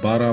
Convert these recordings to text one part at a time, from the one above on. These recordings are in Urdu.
12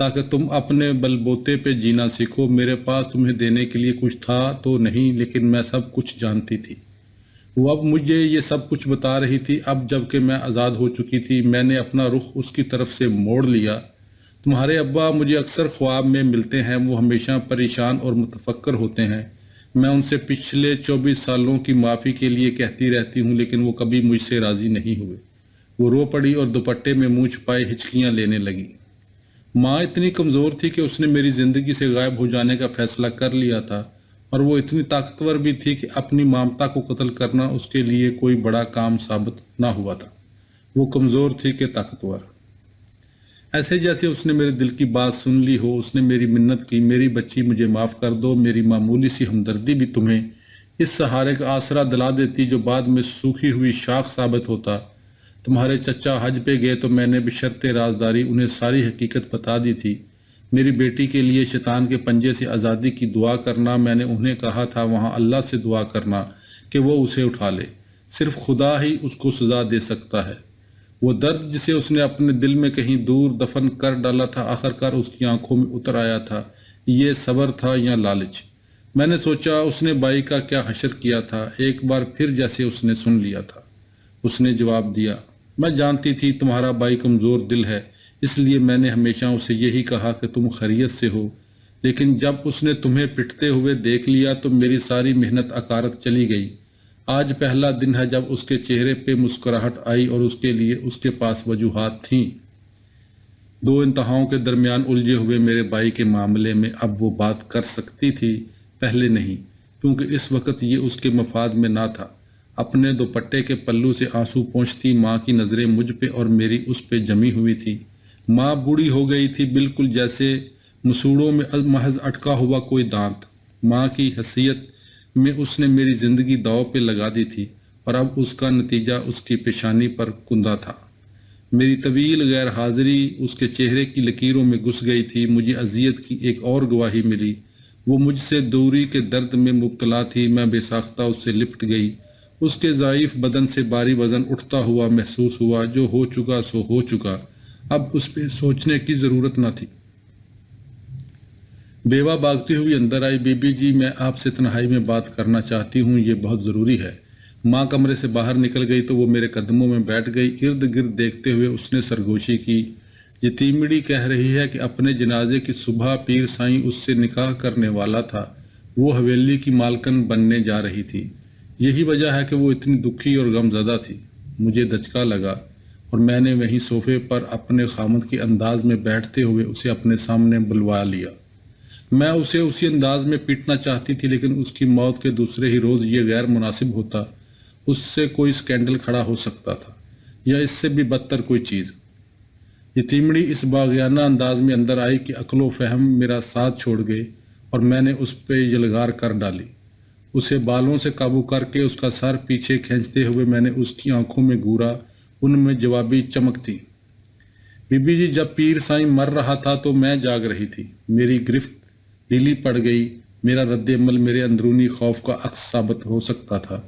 تاکہ تم اپنے بل بوتے پہ جینا سیکھو۔ میرے پاس تمہیں دینے کے لیے کچھ تھا تو نہیں، لیکن میں سب کچھ جانتی تھی۔ وہ اب مجھے یہ سب کچھ بتا رہی تھی۔ اب جب کہ میں آزاد ہو چکی تھی، میں نے اپنا رخ اس کی طرف سے موڑ لیا۔ تمہارے ابا مجھے اکثر خواب میں ملتے ہیں، وہ ہمیشہ پریشان اور متفکر ہوتے ہیں۔ میں ان سے پچھلے 24 سالوں کی معافی کے لیے کہتی رہتی ہوں، لیکن وہ کبھی مجھ سے راضی نہیں ہوئے۔ وہ رو پڑی اور دوپٹے میں منہ چھپائے ہچکیاں لینے لگی۔ ماں اتنی کمزور تھی کہ اس نے میری زندگی سے غائب ہو جانے کا فیصلہ کر لیا تھا، اور وہ اتنی طاقتور بھی تھی کہ اپنی مامتا کو قتل کرنا اس کے لیے کوئی بڑا کام ثابت نہ ہوا تھا۔ وہ کمزور تھی کہ طاقتور۔ ایسے جیسے اس نے میرے دل کی بات سن لی ہو۔ اس نے میری منت کی، میری بچی مجھے معاف کر دو۔ میری معمولی سی ہمدردی بھی تمہیں اس سہارے کا آسرا دلا دیتی جو بعد میں سوکھی ہوئی شاخ ثابت ہوتا۔ تمہارے چچا حج پہ گئے تو میں نے بشرط رازداری انہیں ساری حقیقت بتا دی تھی۔ میری بیٹی کے لیے شیطان کے پنجے سے آزادی کی دعا کرنا، میں نے انہیں کہا تھا وہاں اللہ سے دعا کرنا کہ وہ اسے اٹھا لے۔ صرف خدا ہی اس کو سزا دے سکتا ہے۔ وہ درد جسے اس نے اپنے دل میں کہیں دور دفن کر ڈالا تھا، آخرکار اس کی آنکھوں میں اتر آیا تھا۔ یہ صبر تھا یا لالچ؟ میں نے سوچا اس نے بائی کا کیا حشر کیا تھا، ایک بار پھر جیسے اس نے سن لیا تھا۔ اس نے جواب دیا، میں جانتی تھی تمہارا بھائی کمزور دل ہے، اس لیے میں نے ہمیشہ اسے یہی کہا کہ تم خیریت سے ہو، لیکن جب اس نے تمہیں پٹتے ہوئے دیکھ لیا تو میری ساری محنت اکارت چلی گئی۔ آج پہلا دن ہے جب اس کے چہرے پہ مسکراہٹ آئی اور اس کے لیے اس کے پاس وجوہات تھیں۔ دو انتہاؤں کے درمیان الجھے ہوئے میرے بھائی کے معاملے میں اب وہ بات کر سکتی تھی، پہلے نہیں، کیونکہ اس وقت یہ اس کے مفاد میں نہ تھا۔ اپنے دوپٹے کے پلو سے آنسو پونچھتی ماں کی نظریں مجھ پہ اور میری اس پہ جمی ہوئی تھی۔ ماں بوڑھی ہو گئی تھی، بالکل جیسے مسوڑوں میں محض اٹکا ہوا کوئی دانت۔ ماں کی حیثیت میں اس نے میری زندگی داؤ پہ لگا دی تھی، اور اب اس کا نتیجہ اس کی پیشانی پر کندہ تھا۔ میری طویل غیر حاضری اس کے چہرے کی لکیروں میں گھس گئی تھی۔ مجھے اذیت کی ایک اور گواہی ملی۔ وہ مجھ سے دوری کے درد میں مبتلا تھی۔ میں بے ساختہ اس سے لپٹ گئی۔ اس کے ضعیف بدن سے بھاری وزن اٹھتا ہوا محسوس ہوا۔ جو ہو چکا سو ہو چکا، اب اس پہ سوچنے کی ضرورت نہ تھی۔ بیوہ بھاگتی ہوئی اندر آئی۔ بی بی جی، میں آپ سے تنہائی میں بات کرنا چاہتی ہوں، یہ بہت ضروری ہے۔ ماں کمرے سے باہر نکل گئی تو وہ میرے قدموں میں بیٹھ گئی۔ ارد گرد دیکھتے ہوئے اس نے سرگوشی کی، یتیمڑی کہہ رہی ہے کہ اپنے جنازے کی صبح پیر سائیں اس سے نکاح کرنے والا تھا، وہ حویلی کی مالکن بننے جا رہی تھی۔ یہی وجہ ہے کہ وہ اتنی دکھی اور غم زدہ تھی۔ مجھے دھچکا لگا اور میں نے وہیں صوفے پر اپنے خامد کے انداز میں بیٹھتے ہوئے اسے اپنے سامنے بلوا لیا۔ میں اسے اسی انداز میں پیٹنا چاہتی تھی، لیکن اس کی موت کے دوسرے ہی روز یہ غیر مناسب ہوتا۔ اس سے کوئی سکینڈل کھڑا ہو سکتا تھا، یا اس سے بھی بدتر کوئی چیز۔ یتیمڑی اس باغیانہ انداز میں اندر آئی کہ عقل و فہم میرا ساتھ چھوڑ گئے، اور میں نے اس پہ یلغار کر ڈالی۔ اسے بالوں سے قابو کر کے اس کا سر پیچھے کھینچتے ہوئے میں نے اس کی آنکھوں میں گھورا، ان میں جوابی چمک تھی۔ بی بی جی، جب پیر سائیں مر رہا تھا تو میں جاگ رہی تھی۔ میری گرفت ڈھیلی پڑ گئی۔ میرا رد عمل میرے اندرونی خوف کا عکس ثابت ہو سکتا تھا،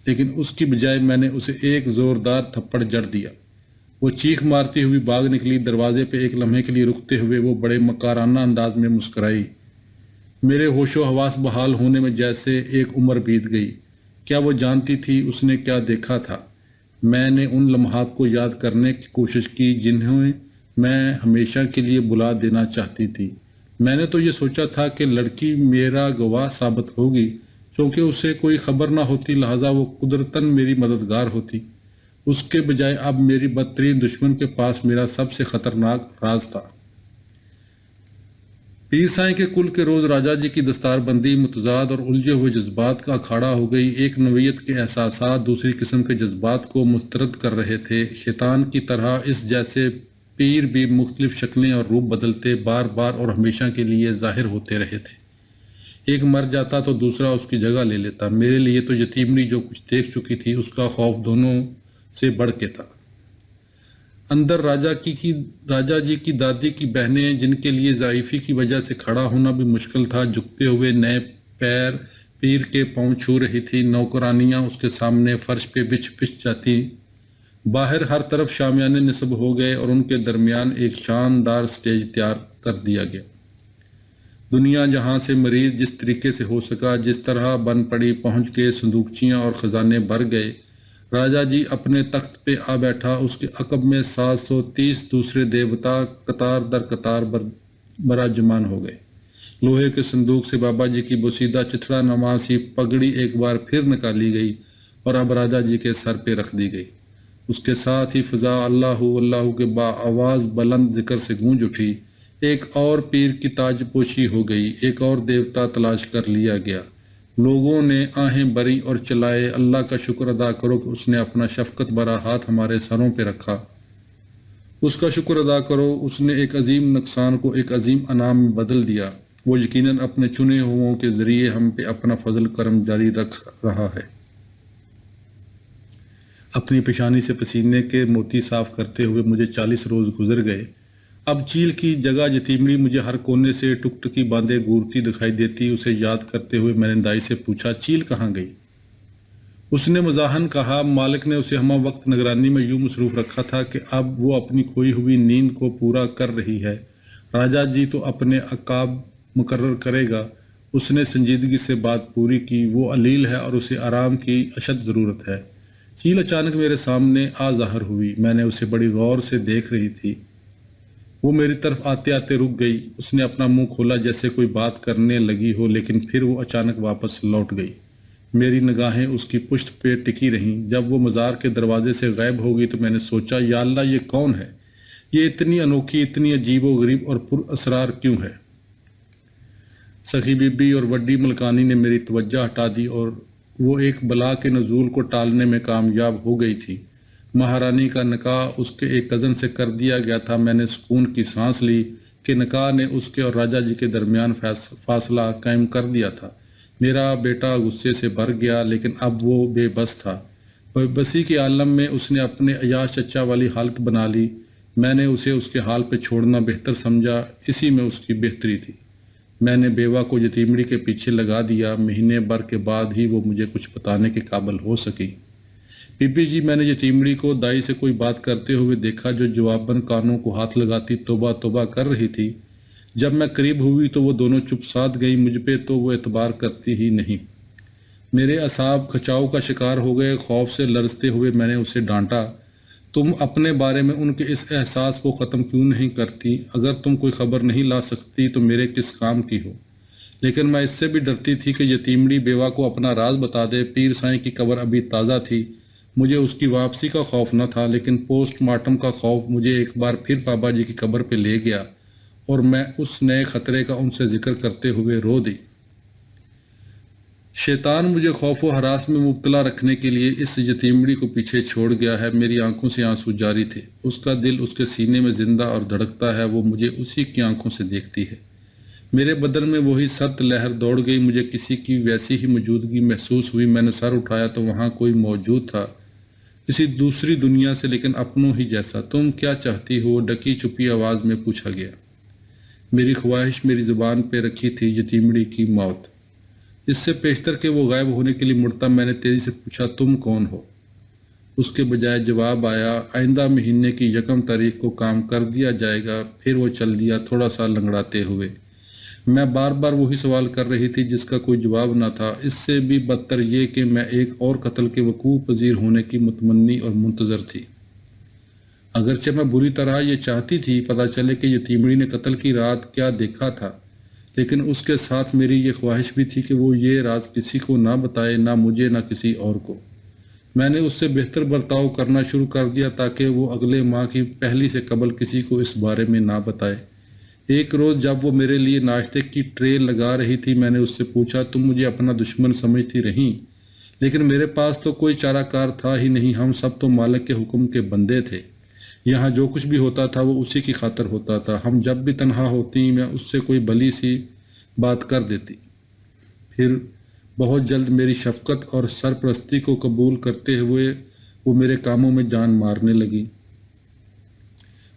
لیکن اس کی بجائے میں نے اسے ایک زوردار تھپڑ جڑ دیا۔ وہ چیخ مارتی ہوئی بھاگ نکلی۔ دروازے پہ ایک لمحے کے لیے رکتے ہوئے وہ بڑے مکارانہ انداز میں مسکرائی۔ میرے ہوش و حواس بحال ہونے میں جیسے ایک عمر بیت گئی۔ کیا وہ جانتی تھی اس نے کیا دیکھا تھا؟ میں نے ان لمحات کو یاد کرنے کی کوشش کی جنہیں میں ہمیشہ کے لیے بلا دینا چاہتی تھی۔ میں نے تو یہ سوچا تھا کہ لڑکی میرا گواہ ثابت ہوگی، چونکہ اسے کوئی خبر نہ ہوتی، لہٰذا وہ قدرتاً میری مددگار ہوتی۔ اس کے بجائے اب میری بدترین دشمن کے پاس میرا سب سے خطرناک راز تھا۔ پیر سائیں کے کل کے روز راجا جی کی دستار بندی متضاد اور الجھے ہوئے جذبات کا اکھاڑا ہو گئی۔ ایک نوعیت کے احساسات دوسری قسم کے جذبات کو مسترد کر رہے تھے۔ شیطان کی طرح اس جیسے پیر بھی مختلف شکلیں اور روپ بدلتے، بار بار اور ہمیشہ کے لیے ظاہر ہوتے رہے تھے۔ ایک مر جاتا تو دوسرا اس کی جگہ لے لیتا۔ میرے لیے تو یتیمڑی جو کچھ دیکھ چکی تھی اس کا خوف دونوں سے بڑھ کے تھا۔ اندر راجا جی کی دادی کی بہنیں، جن کے لیے ضعیفی کی وجہ سے کھڑا ہونا بھی مشکل تھا، جھکتے ہوئے نئے پیر پیر کے پاؤں چھو رہی تھی۔ نوکرانیاں اس کے سامنے فرش پہ بچھ جاتی۔ باہر ہر طرف شامیانے نصب ہو گئے اور ان کے درمیان ایک شاندار سٹیج تیار کر دیا گیا۔ دنیا جہاں سے مریض جس طریقے سے ہو سکا، جس طرح بن پڑی پہنچ کے صندوقچیاں اور خزانے بھر گئے۔ راجا جی اپنے تخت پہ آ بیٹھا، اس کے عقب میں 730 دوسرے دیوتا قطار در قطار براجمان ہو گئے۔ لوہے کے صندوق سے بابا جی کی بوسیدہ چتھڑا نما سی پگڑی ایک بار پھر نکالی گئی اور اب راجا جی کے سر پہ رکھ دی گئی۔ اس کے ساتھ ہی فضا اللہ اللہ کے آواز بلند ذکر سے گونج اٹھی۔ ایک اور پیر کی تاج پوشی ہو گئی، ایک اور دیوتا تلاش کر لیا گیا۔ لوگوں نے آہیں بری اور چلائے، اللہ کا شکر ادا کرو کہ اس نے اپنا شفقت بھرا ہاتھ ہمارے سروں پہ رکھا۔ اس کا شکر ادا کرو، اس نے ایک عظیم نقصان کو ایک عظیم انعام میں بدل دیا۔ وہ یقیناً اپنے چنے ہوئوں کے ذریعے ہم پہ اپنا فضل کرم جاری رکھ رہا ہے۔ اپنی پیشانی سے پسینے کے موتی صاف کرتے ہوئے مجھے 40 روز گزر گئے۔ اب چیل کی جگہ یتیمڑی مجھے ہر کونے سے ٹکٹکی باندھے گورتی دکھائی دیتی۔ اسے یاد کرتے ہوئے میں نے دائی سے پوچھا، چیل کہاں گئی؟ اس نے مزاحن کہا، مالک نے اسے ہمہ وقت نگرانی میں یوں مصروف رکھا تھا کہ اب وہ اپنی کھوئی ہوئی نیند کو پورا کر رہی ہے۔ راجا جی تو اپنے عقاب مقرر کرے گا۔ اس نے سنجیدگی سے بات پوری کی، وہ علیل ہے اور اسے آرام کی اشد ضرورت ہے۔ چیل اچانک میرے سامنے آ ظاہر ہوئی۔ میں نے اسے بڑی غور سے دیکھ رہی تھی۔ وہ میری طرف آتے آتے رک گئی۔ اس نے اپنا منہ کھولا جیسے کوئی بات کرنے لگی ہو، لیکن پھر وہ اچانک واپس لوٹ گئی۔ میری نگاہیں اس کی پشت پہ ٹکی رہیں۔ جب وہ مزار کے دروازے سے غائب ہو گئی تو میں نے سوچا، یا اللہ یہ کون ہے؟ یہ اتنی انوکھی، اتنی عجیب و غریب اور پر اسرار کیوں ہے؟ سخی بی بی اور وڈی ملکانی نے میری توجہ ہٹا دی اور وہ ایک بلا کے نزول کو ٹالنے میں کامیاب ہو گئی تھی۔ مہارانی کا نکاح اس کے ایک کزن سے کر دیا گیا تھا۔ میں نے سکون کی سانس لی کہ نکاح نے اس کے اور راجا جی کے درمیان فاصلہ قائم کر دیا تھا۔ میرا بیٹا غصے سے بھر گیا، لیکن اب وہ بے بس تھا۔ بے بسی کے عالم میں اس نے اپنے عیاش چچا والی حالت بنا لی۔ میں نے اسے اس کے حال پہ چھوڑنا بہتر سمجھا، اسی میں اس کی بہتری تھی۔ میں نے بیوہ کو یتیمڑی کے پیچھے لگا دیا۔ مہینے بھر کے بعد ہی وہ مجھے کچھ بتانے کے قابل ہو سکی۔ بی بی جی، میں نے یتیمڑی کو دائی سے کوئی بات کرتے ہوئے دیکھا جو جواباً کانوں کو ہاتھ لگاتی توبہ توبہ کر رہی تھی۔ جب میں قریب ہوئی تو وہ دونوں چپ سادھ گئی۔ مجھ پہ تو وہ اعتبار کرتی ہی نہیں۔ میرے اعصاب کھچاؤ کا شکار ہو گئے۔ خوف سے لرزتے ہوئے میں نے اسے ڈانٹا، تم اپنے بارے میں ان کے اس احساس کو ختم کیوں نہیں کرتی؟ اگر تم کوئی خبر نہیں لا سکتی تو میرے کس کام کی ہو؟ لیکن میں اس سے بھی ڈرتی تھی کہ یتیمڑی بیوہ کو اپنا راز بتا دے۔ پیر سائیں کی قبر ابھی تازہ تھی۔ مجھے اس کی واپسی کا خوف نہ تھا، لیکن پوسٹ مارٹم کا خوف مجھے ایک بار پھر بابا جی کی قبر پہ لے گیا اور میں اس نئے خطرے کا ان سے ذکر کرتے ہوئے رو دی۔ شیطان مجھے خوف و ہراس میں مبتلا رکھنے کے لیے اس یتیمڑی کو پیچھے چھوڑ گیا ہے۔ میری آنکھوں سے آنسو جاری تھے۔ اس کا دل اس کے سینے میں زندہ اور دھڑکتا ہے۔ وہ مجھے اسی کی آنکھوں سے دیکھتی ہے۔ میرے بدن میں وہی سرد لہر دوڑ گئی۔ مجھے کسی کی ویسی ہی موجودگی محسوس ہوئی۔ میں نے سر اٹھایا تو وہاں کوئی موجود تھا، کسی دوسری دنیا سے، لیکن اپنوں ہی جیسا۔ تم کیا چاہتی ہو؟ ڈکی چھپی آواز میں پوچھا گیا۔ میری خواہش میری زبان پہ رکھی تھی، یتیمڑی کی موت۔ اس سے پیشتر کہ وہ غائب ہونے کے لیے مڑتا، میں نے تیزی سے پوچھا، تم کون ہو؟ اس کے بجائے جواب آیا، آئندہ مہینے کی 1 تاریخ کو کام کر دیا جائے گا۔ پھر وہ چل دیا، تھوڑا سا لنگڑاتے ہوئے۔ میں بار بار وہی سوال کر رہی تھی جس کا کوئی جواب نہ تھا۔ اس سے بھی بدتر یہ کہ میں ایک اور قتل کے وقوع پذیر ہونے کی متمنی اور منتظر تھی۔ اگرچہ میں بری طرح یہ چاہتی تھی پتہ چلے کہ یتیمڑی نے قتل کی رات کیا دیکھا تھا، لیکن اس کے ساتھ میری یہ خواہش بھی تھی کہ وہ یہ راز کسی کو نہ بتائے، نہ مجھے نہ کسی اور کو۔ میں نے اس سے بہتر برتاؤ کرنا شروع کر دیا تاکہ وہ اگلے ماہ کی پہلی سے قبل کسی کو اس بارے میں نہ بتائے۔ ایک روز جب وہ میرے لیے ناشتے کی ٹرے لگا رہی تھی، میں نے اس سے پوچھا، تم مجھے اپنا دشمن سمجھتی رہیں؟ لیکن میرے پاس تو کوئی چارہ کار تھا ہی نہیں۔ ہم سب تو مالک کے حکم کے بندے تھے۔ یہاں جو کچھ بھی ہوتا تھا وہ اسی کی خاطر ہوتا تھا۔ ہم جب بھی تنہا ہوتی میں اس سے کوئی بھلی سی بات کر دیتی۔ پھر بہت جلد میری شفقت اور سرپرستی کو قبول کرتے ہوئے وہ میرے کاموں میں جان مارنے لگی۔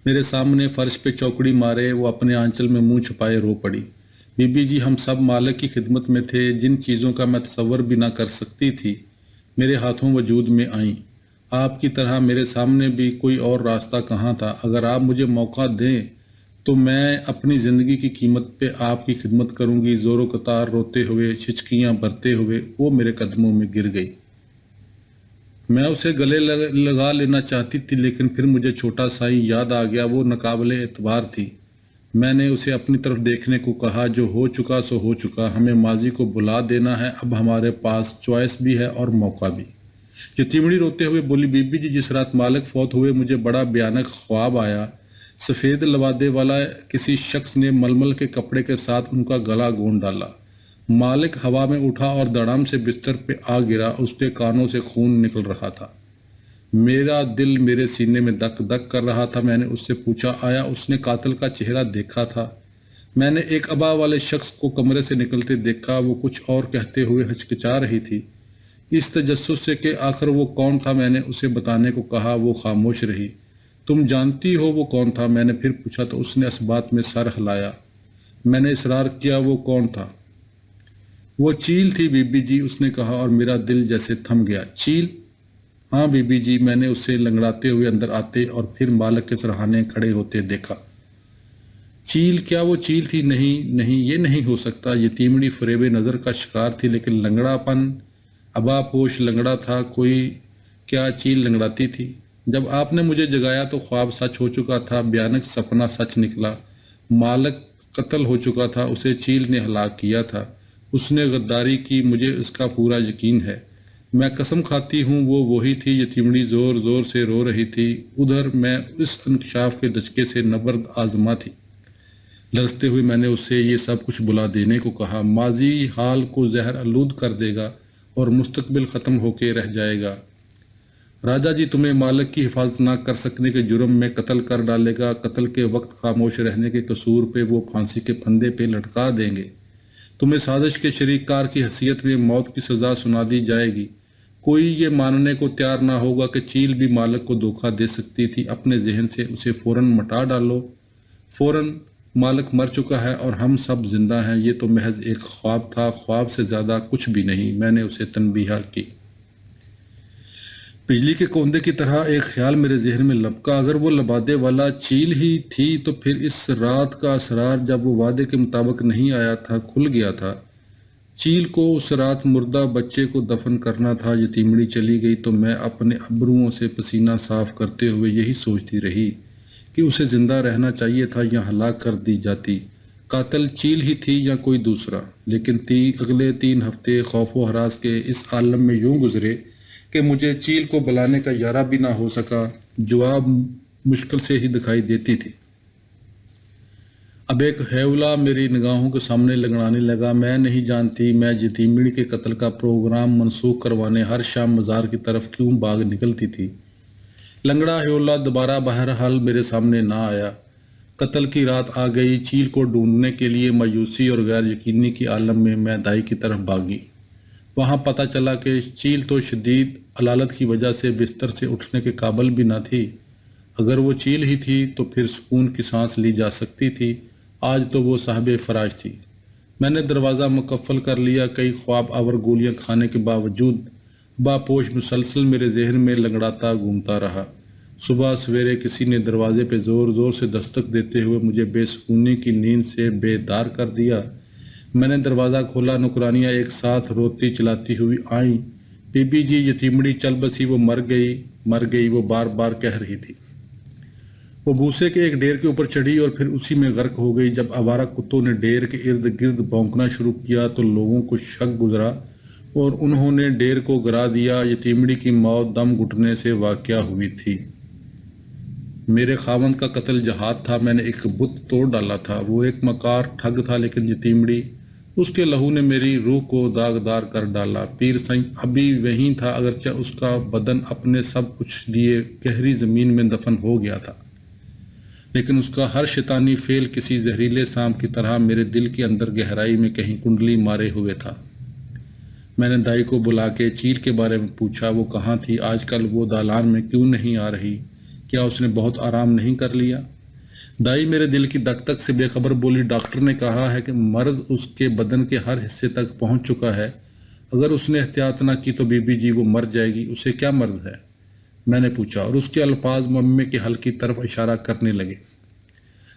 میرے سامنے فرش پہ چوکڑی مارے وہ اپنے آنچل میں منہ چھپائے رو پڑی۔ بی بی جی، ہم سب مالک کی خدمت میں تھے۔ جن چیزوں کا میں تصور بھی نہ کر سکتی تھی میرے ہاتھوں وجود میں آئیں۔ آپ کی طرح میرے سامنے بھی کوئی اور راستہ کہاں تھا؟ اگر آپ مجھے موقع دیں تو میں اپنی زندگی کی قیمت پہ آپ کی خدمت کروں گی۔ زور و قطار روتے ہوئے، چھچکیاں بھرتے ہوئے وہ میرے قدموں میں گر گئی۔ میں اسے گلے لگا لینا چاہتی تھی، لیکن پھر مجھے چھوٹا سائیں یاد آ گیا۔ وہ ناقابل اعتبار تھی۔ میں نے اسے اپنی طرف دیکھنے کو کہا، جو ہو چکا سو ہو چکا، ہمیں ماضی کو بھلا دینا ہے۔ اب ہمارے پاس چوائس بھی ہے اور موقع بھی۔ یتیمڑی روتے ہوئے بولی، بی بی جی، جس رات مالک فوت ہوئے مجھے بڑا بھیانک خواب آیا۔ سفید لبادے والا کسی شخص نے ململ کے کپڑے کے ساتھ ان کا گلا گونڈ ڈالا۔ مالک ہوا میں اٹھا اور دڑام سے بستر پہ آ گرا۔ اس کے کانوں سے خون نکل رہا تھا۔ میرا دل میرے سینے میں دک دک کر رہا تھا۔ میں نے اس سے پوچھا، آیا اس نے قاتل کا چہرہ دیکھا تھا؟ میں نے ایک عبا والے شخص کو کمرے سے نکلتے دیکھا۔ وہ کچھ اور کہتے ہوئے ہچکچا رہی تھی، اس تجسس سے کہ آخر وہ کون تھا۔ میں نے اسے بتانے کو کہا، وہ خاموش رہی۔ تم جانتی ہو وہ کون تھا؟ میں نے پھر پوچھا تو اس نے اس بات میں سر ہلایا۔ میں نے اصرار کیا، وہ کون تھا؟ وہ چیل تھی بی بی جی، اس نے کہا، اور میرا دل جیسے تھم گیا۔ چیل؟ ہاں بی بی جی۔ میں نے اسے لنگڑاتے ہوئے اندر آتے اور پھر مالک کے سرہانے کھڑے ہوتے دیکھا۔ چیل؟ کیا وہ چیل تھی؟ نہیں نہیں، یہ نہیں ہو سکتا۔ یتیمڑی فریب نظر کا شکار تھی، لیکن لنگڑا پن، عبا پوش لنگڑا تھا کوئی، کیا چیل لنگڑاتی تھی؟ جب آپ نے مجھے جگایا تو خواب سچ ہو چکا تھا، بھیانک سپنا سچ نکلا۔ مالک قتل ہو چکا تھا، اسے چیل نے ہلاک کیا تھا۔ اس نے غداری کی، مجھے اس کا پورا یقین ہے۔ میں قسم کھاتی ہوں وہ وہی تھی۔ یتیمڑی زور زور سے رو رہی تھی۔ ادھر میں اس انکشاف کے دھچکے سے نبرد آزما تھی۔ لرزتے ہوئے میں نے اسے یہ سب کچھ بلا دینے کو کہا۔ ماضی حال کو زہر آلود کر دے گا اور مستقبل ختم ہو کے رہ جائے گا۔ راجا جی تمہیں مالک کی حفاظت نہ کر سکنے کے جرم میں قتل کر ڈالے گا۔ قتل کے وقت خاموش رہنے کے قصور پہ وہ پھانسی کے پھندے پہ لٹکا دیں گے۔ تمہیں سازش کے شریک کار کی حیثیت میں موت کی سزا سنا دی جائے گی۔ کوئی یہ ماننے کو تیار نہ ہوگا کہ چیل بھی مالک کو دھوکہ دے سکتی تھی۔ اپنے ذہن سے اسے فوراً مٹا ڈالو۔ فوراً۔ مالک مر چکا ہے اور ہم سب زندہ ہیں۔ یہ تو محض ایک خواب تھا، خواب سے زیادہ کچھ بھی نہیں۔ میں نے اسے تنبیہ کی۔ بجلی کے کوندے کی طرح ایک خیال میرے ذہن میں لپکا، اگر وہ لبادے والا چیل ہی تھی تو پھر اس رات کا اسرار جب وہ وعدے کے مطابق نہیں آیا تھا، کھل گیا تھا۔ چیل کو اس رات مردہ بچے کو دفن کرنا تھا۔ یتیمڑی چلی گئی تو میں اپنے ابروؤں سے پسینہ صاف کرتے ہوئے یہی سوچتی رہی کہ اسے زندہ رہنا چاہیے تھا یا ہلاک کر دی جاتی۔ قاتل چیل ہی تھی یا کوئی دوسرا؟ لیکن اگلے 3 ہفتے خوف و ہراس کے اس عالم میں یوں گزرے کہ مجھے چیل کو بلانے کا یارہ بھی نہ ہو سکا۔ جواب مشکل سے ہی دکھائی دیتی تھی۔ اب ایک ہیولا میری نگاہوں کے سامنے لنگڑانے لگا۔ میں نہیں جانتی میں یتیمڑی کے قتل کا پروگرام منسوخ کروانے ہر شام مزار کی طرف کیوں بھاگ نکلتی تھی۔ لنگڑا ہیولا دوبارہ بہرحال میرے سامنے نہ آیا۔ قتل کی رات آ گئی۔ چیل کو ڈھونڈنے کے لیے مایوسی اور غیر یقینی کے عالم میں دائی کی طرف بھاگی۔ وہاں پتہ چلا کہ چیل تو شدید علالت کی وجہ سے بستر سے اٹھنے کے قابل بھی نہ تھی۔ اگر وہ چیل ہی تھی تو پھر سکون کی سانس لی جا سکتی تھی۔ آج تو وہ صاحب فراش تھی۔ میں نے دروازہ مقفل کر لیا۔ کئی خواب آور گولیاں کھانے کے باوجود باپوش مسلسل میرے ذہن میں لنگڑاتا گھومتا رہا۔ صبح سویرے کسی نے دروازے پہ زور زور سے دستک دیتے ہوئے مجھے بے سکونی کی نیند سے بیدار کر دیا۔ میں نے دروازہ کھولا۔ نوکرانیاں ایک ساتھ روتی چلاتی ہوئی آئیں۔ بی بی جی، یتیمڑی چل بسی، وہ مر گئی، وہ بار بار کہہ رہی تھی۔ وہ بھوسے کے ایک ڈھیر کے اوپر چڑھی اور پھر اسی میں غرق ہو گئی۔ جب آوارہ کتوں نے ڈھیر کے ارد گرد بھونکنا شروع کیا تو لوگوں کو شک گزرا اور انہوں نے ڈھیر کو گرا دیا۔ یتیمڑی کی موت دم گھٹنے سے واقع ہوئی تھی۔ میرے خاوند کا قتل جہاد تھا۔ میں نے ایک بت توڑ ڈالا تھا۔ وہ ایک مکار ٹھگ تھا، لیکن یتیمڑی، اس کے لہو نے میری روح کو داغدار کر ڈالا۔ پیر سنگھ ابھی وہیں تھا، اگرچہ اس کا بدن اپنے سب کچھ لیے گہری زمین میں دفن ہو گیا تھا، لیکن اس کا ہر شیطانی فعل کسی زہریلے سانپ کی طرح میرے دل کے اندر گہرائی میں کہیں کنڈلی مارے ہوئے تھا۔ میں نے دائی کو بلا کے چیل کے بارے میں پوچھا۔ وہ کہاں تھی؟ آج کل وہ دالان میں کیوں نہیں آ رہی؟ کیا اس نے بہت آرام نہیں کر لیا؟ دائی میرے دل کی دک دک سے بے خبر بولی، ڈاکٹر نے کہا ہے کہ مرض اس کے بدن کے ہر حصے تک پہنچ چکا ہے۔ اگر اس نے احتیاط نہ کی تو بی بی جی وہ مر جائے گی۔ اسے کیا مرض ہے؟ میں نے پوچھا، اور اس کے الفاظ معمے کے حل کی طرف اشارہ کرنے لگے۔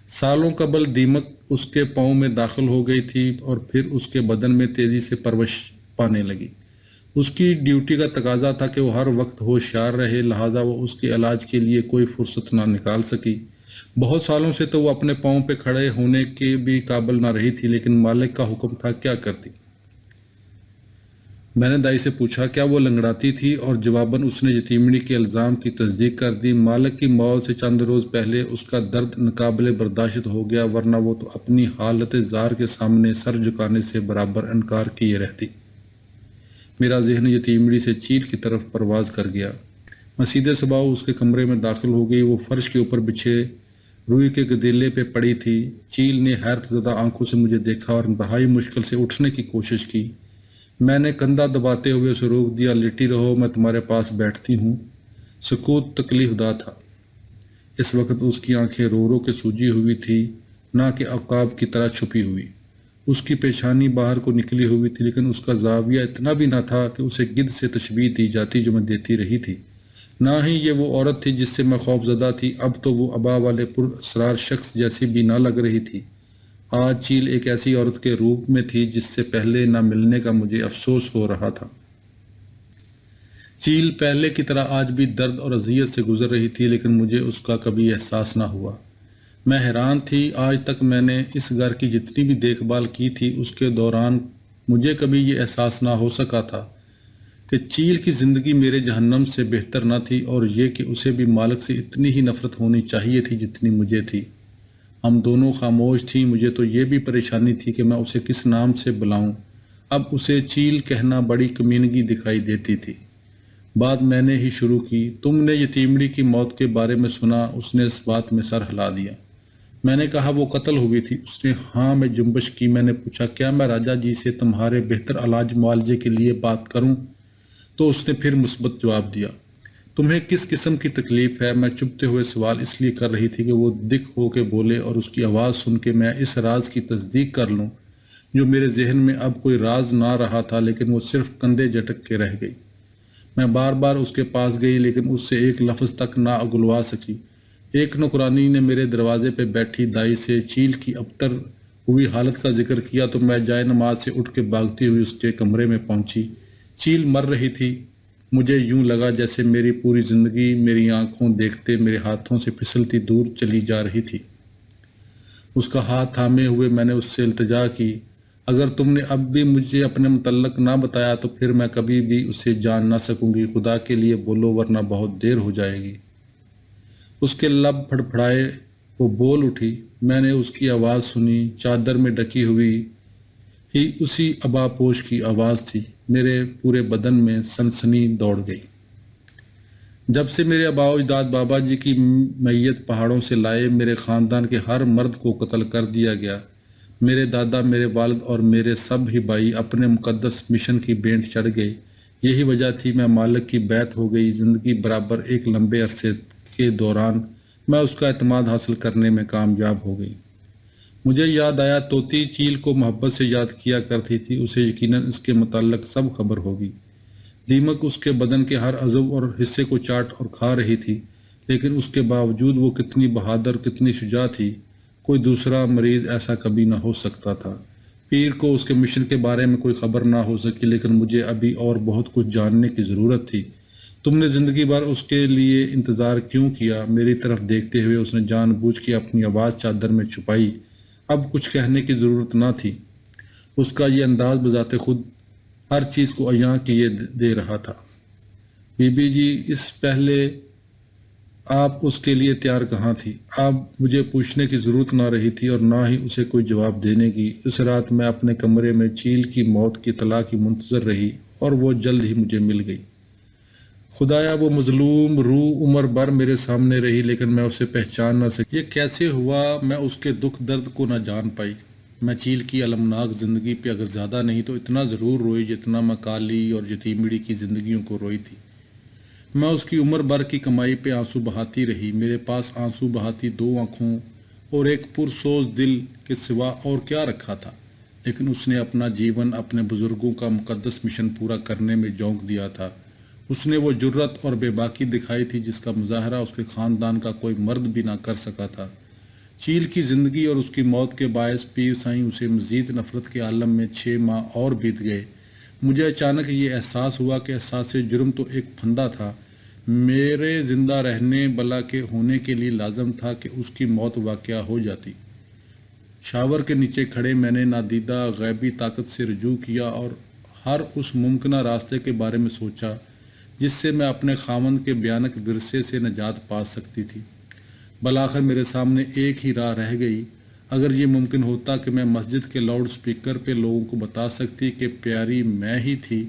سالوں قبل دیمک اس کے پاؤں میں داخل ہو گئی تھی اور پھر اس کے بدن میں تیزی سے پرورش پانے لگی۔ اس کی ڈیوٹی کا تقاضا تھا کہ وہ ہر وقت ہوشیار رہے، لہٰذا وہ اس کے علاج کے لیے کوئی فرصت نہ نکال سکی۔ بہت سالوں سے تو وہ اپنے پاؤں پہ کھڑے ہونے کے بھی قابل نہ رہی تھی، لیکن مالک کا حکم تھا، کیا کرتی؟ میں نے دائی سے پوچھا کیا وہ لنگڑاتی تھی، اور جواباً اس نے یتیمنی کے الزام کی تصدیق کر دی۔ مالک کی موت سے چند روز پہلے اس کا درد ناقابل برداشت ہو گیا، ورنہ وہ تو اپنی حالت زار کے سامنے سر جھکانے سے برابر انکار کیے رہتی۔ میرا ذہن یتیمڑی سے چیل کی طرف پرواز کر گیا۔ میں سیدھے صبح اس کے کمرے میں داخل ہو گئی۔ وہ فرش کے اوپر بچھے روئی کے گدیلے پہ پڑی تھی۔ چیل نے حیرت زدہ آنکھوں سے مجھے دیکھا اور انتہائی مشکل سے اٹھنے کی کوشش کی۔ میں نے کندھا دباتے ہوئے اسے روک دیا۔ لیٹی رہو، میں تمہارے پاس بیٹھتی ہوں۔ سکوت تکلیف دہ تھا۔ اس وقت اس کی آنکھیں رو رو کے سوجی ہوئی تھی، نہ کہ عقاب کی طرح چھپی ہوئی۔ اس کی پیشانی باہر کو نکلی ہوئی تھی، لیکن اس کا زاویہ اتنا بھی نہ تھا کہ اسے گدھ سے تشبیہ دی جاتی جو میں دیتی رہی تھی۔ نہ ہی یہ وہ عورت تھی جس سے میں خوف زدہ تھی۔ اب تو وہ ابا والے پر اسرار شخص جیسی بھی نہ لگ رہی تھی۔ آج چیل ایک ایسی عورت کے روپ میں تھی جس سے پہلے نہ ملنے کا مجھے افسوس ہو رہا تھا۔ چیل پہلے کی طرح آج بھی درد اور اذیت سے گزر رہی تھی، لیکن مجھے اس کا کبھی احساس نہ ہوا۔ میں حیران تھی، آج تک میں نے اس گھر کی جتنی بھی دیکھ بھال کی تھی اس کے دوران مجھے کبھی یہ احساس نہ ہو سکا تھا کہ چیل کی زندگی میرے جہنم سے بہتر نہ تھی، اور یہ کہ اسے بھی مالک سے اتنی ہی نفرت ہونی چاہیے تھی جتنی مجھے تھی۔ ہم دونوں خاموش تھیں۔ مجھے تو یہ بھی پریشانی تھی کہ میں اسے کس نام سے بلاؤں۔ اب اسے چیل کہنا بڑی کمینگی دکھائی دیتی تھی۔ بات میں نے ہی شروع کی، تم نے یتیمڑی کی موت کے بارے میں سنا؟ اس نے اس بات میں سر ہلا دیا۔ میں نے کہا وہ قتل ہوئی تھی۔ اس نے ہاں میں جنبش کی۔ میں نے پوچھا کیا میں راجا جی سے تمہارے بہتر علاج معالجے کے لیے بات کروں؟ تو اس نے پھر مثبت جواب دیا۔ تمہیں کس قسم کی تکلیف ہے؟ میں چپتے ہوئے سوال اس لیے کر رہی تھی کہ وہ دکھ ہو کے بولے اور اس کی آواز سن کے میں اس راز کی تصدیق کر لوں جو میرے ذہن میں اب کوئی راز نہ رہا تھا، لیکن وہ صرف کندھے جھٹک کے رہ گئی۔ میں بار بار اس کے پاس گئی، لیکن اس سے ایک لفظ تک نہ اگلوا سکی۔ ایک نوکرانی نے میرے دروازے پہ بیٹھی دائی سے چیل کی ابتر ہوئی حالت کا ذکر کیا تو میں جائے نماز سے اٹھ کے بھاگتی ہوئی اس کے کمرے میں پہنچی۔ چیل مر رہی تھی۔ مجھے یوں لگا جیسے میری پوری زندگی میری آنکھوں دیکھتے میرے ہاتھوں سے پھسلتی دور چلی جا رہی تھی۔ اس کا ہاتھ تھامے ہوئے میں نے اس سے التجا کی، اگر تم نے اب بھی مجھے اپنے متعلق نہ بتایا تو پھر میں کبھی بھی اسے جان نہ سکوں گی۔ خدا کے لیے بولو ورنہ بہت دیر ہو جائے گی۔ اس کے لب پھڑپھڑائے، وہ بول اٹھی۔ میں نے اس کی آواز سنی، چادر میں ڈھکی ہوئی ہی اسی ابا پوش کی آواز تھی۔ میرے پورے بدن میں سنسنی دوڑ گئی۔ جب سے میرے آباء و اجداد بابا جی کی میت پہاڑوں سے لائے میرے خاندان کے ہر مرد کو قتل کر دیا گیا۔ میرے دادا، میرے والد اور میرے سب ہی بھائی اپنے مقدس مشن کی بینٹ چڑھ گئے۔ یہی وجہ تھی میں مالک کی بیعت ہو گئی۔ زندگی برابر ایک لمبے عرصے کے دوران میں اس کا اعتماد حاصل کرنے میں کامیاب ہو گئی۔ مجھے یاد آیا توتی چیل کو محبت سے یاد کیا کرتی تھی، اسے یقیناً اس کے متعلق سب خبر ہوگی۔ دیمک اس کے بدن کے ہر عضو اور حصے کو چاٹ اور کھا رہی تھی، لیکن اس کے باوجود وہ کتنی بہادر، کتنی شجاع تھی۔ کوئی دوسرا مریض ایسا کبھی نہ ہو سکتا تھا۔ پیر کو اس کے مشن کے بارے میں کوئی خبر نہ ہو سکی، لیکن مجھے ابھی اور بہت کچھ جاننے کی ضرورت تھی۔ تم نے زندگی بھر اس کے لیے انتظار کیوں کیا؟ میری طرف دیکھتے ہوئے اس نے جان بوجھ کے اپنی آواز چادر میں چھپائی۔ اب کچھ کہنے کی ضرورت نہ تھی۔ اس کا یہ انداز بذات خود ہر چیز کو عیاں کیے دے رہا تھا۔ بی بی جی، اس پہلے آپ اس کے لیے تیار کہاں تھی؟ اب مجھے پوچھنے کی ضرورت نہ رہی تھی اور نہ ہی اسے کوئی جواب دینے کی۔ اس رات میں اپنے کمرے میں چیل کی موت کی اطلاع کی منتظر رہی اور وہ جلد ہی مجھے مل گئی۔ خدایا، وہ مظلوم روح عمر بھر میرے سامنے رہی، لیکن میں اسے پہچان نہ سکی۔ یہ کیسے ہوا میں اس کے دکھ درد کو نہ جان پائی؟ میں چیل کی المناک زندگی پہ اگر زیادہ نہیں تو اتنا ضرور روئی جتنا میں کالی اور یتیمڑی کی زندگیوں کو روئی تھی۔ میں اس کی عمر بھر کی کمائی پہ آنسو بہاتی رہی۔ میرے پاس آنسو بہاتی دو آنکھوں اور ایک پرسوز دل کے سوا اور کیا رکھا تھا، لیکن اس نے اپنا جیون اپنے بزرگوں کا مقدس مشن پورا کرنے میں جھونک دیا تھا۔ اس نے وہ جرت اور بے باکی دکھائی تھی جس کا مظاہرہ اس کے خاندان کا کوئی مرد بھی نہ کر سکا تھا۔ چیل کی زندگی اور اس کی موت کے باعث پیر سائیں اسے مزید نفرت کے عالم میں 6 ماہ اور بیت گئے۔ مجھے اچانک یہ احساس ہوا کہ احساس جرم تو ایک پھندا تھا، میرے زندہ رہنے بلا کے ہونے کے لیے لازم تھا کہ اس کی موت واقعہ ہو جاتی۔ شاور کے نیچے کھڑے میں نے نادیدہ غیبی طاقت سے رجوع کیا اور ہر اس ممکنہ راستے کے بارے میں سوچا جس سے میں اپنے خاوند کے بھیانک ورثے سے نجات پا سکتی تھی۔ بالآخر میرے سامنے ایک ہی راہ رہ گئی۔ اگر یہ ممکن ہوتا کہ میں مسجد کے لاؤڈ سپیکر پہ لوگوں کو بتا سکتی کہ پیاری میں ہی تھی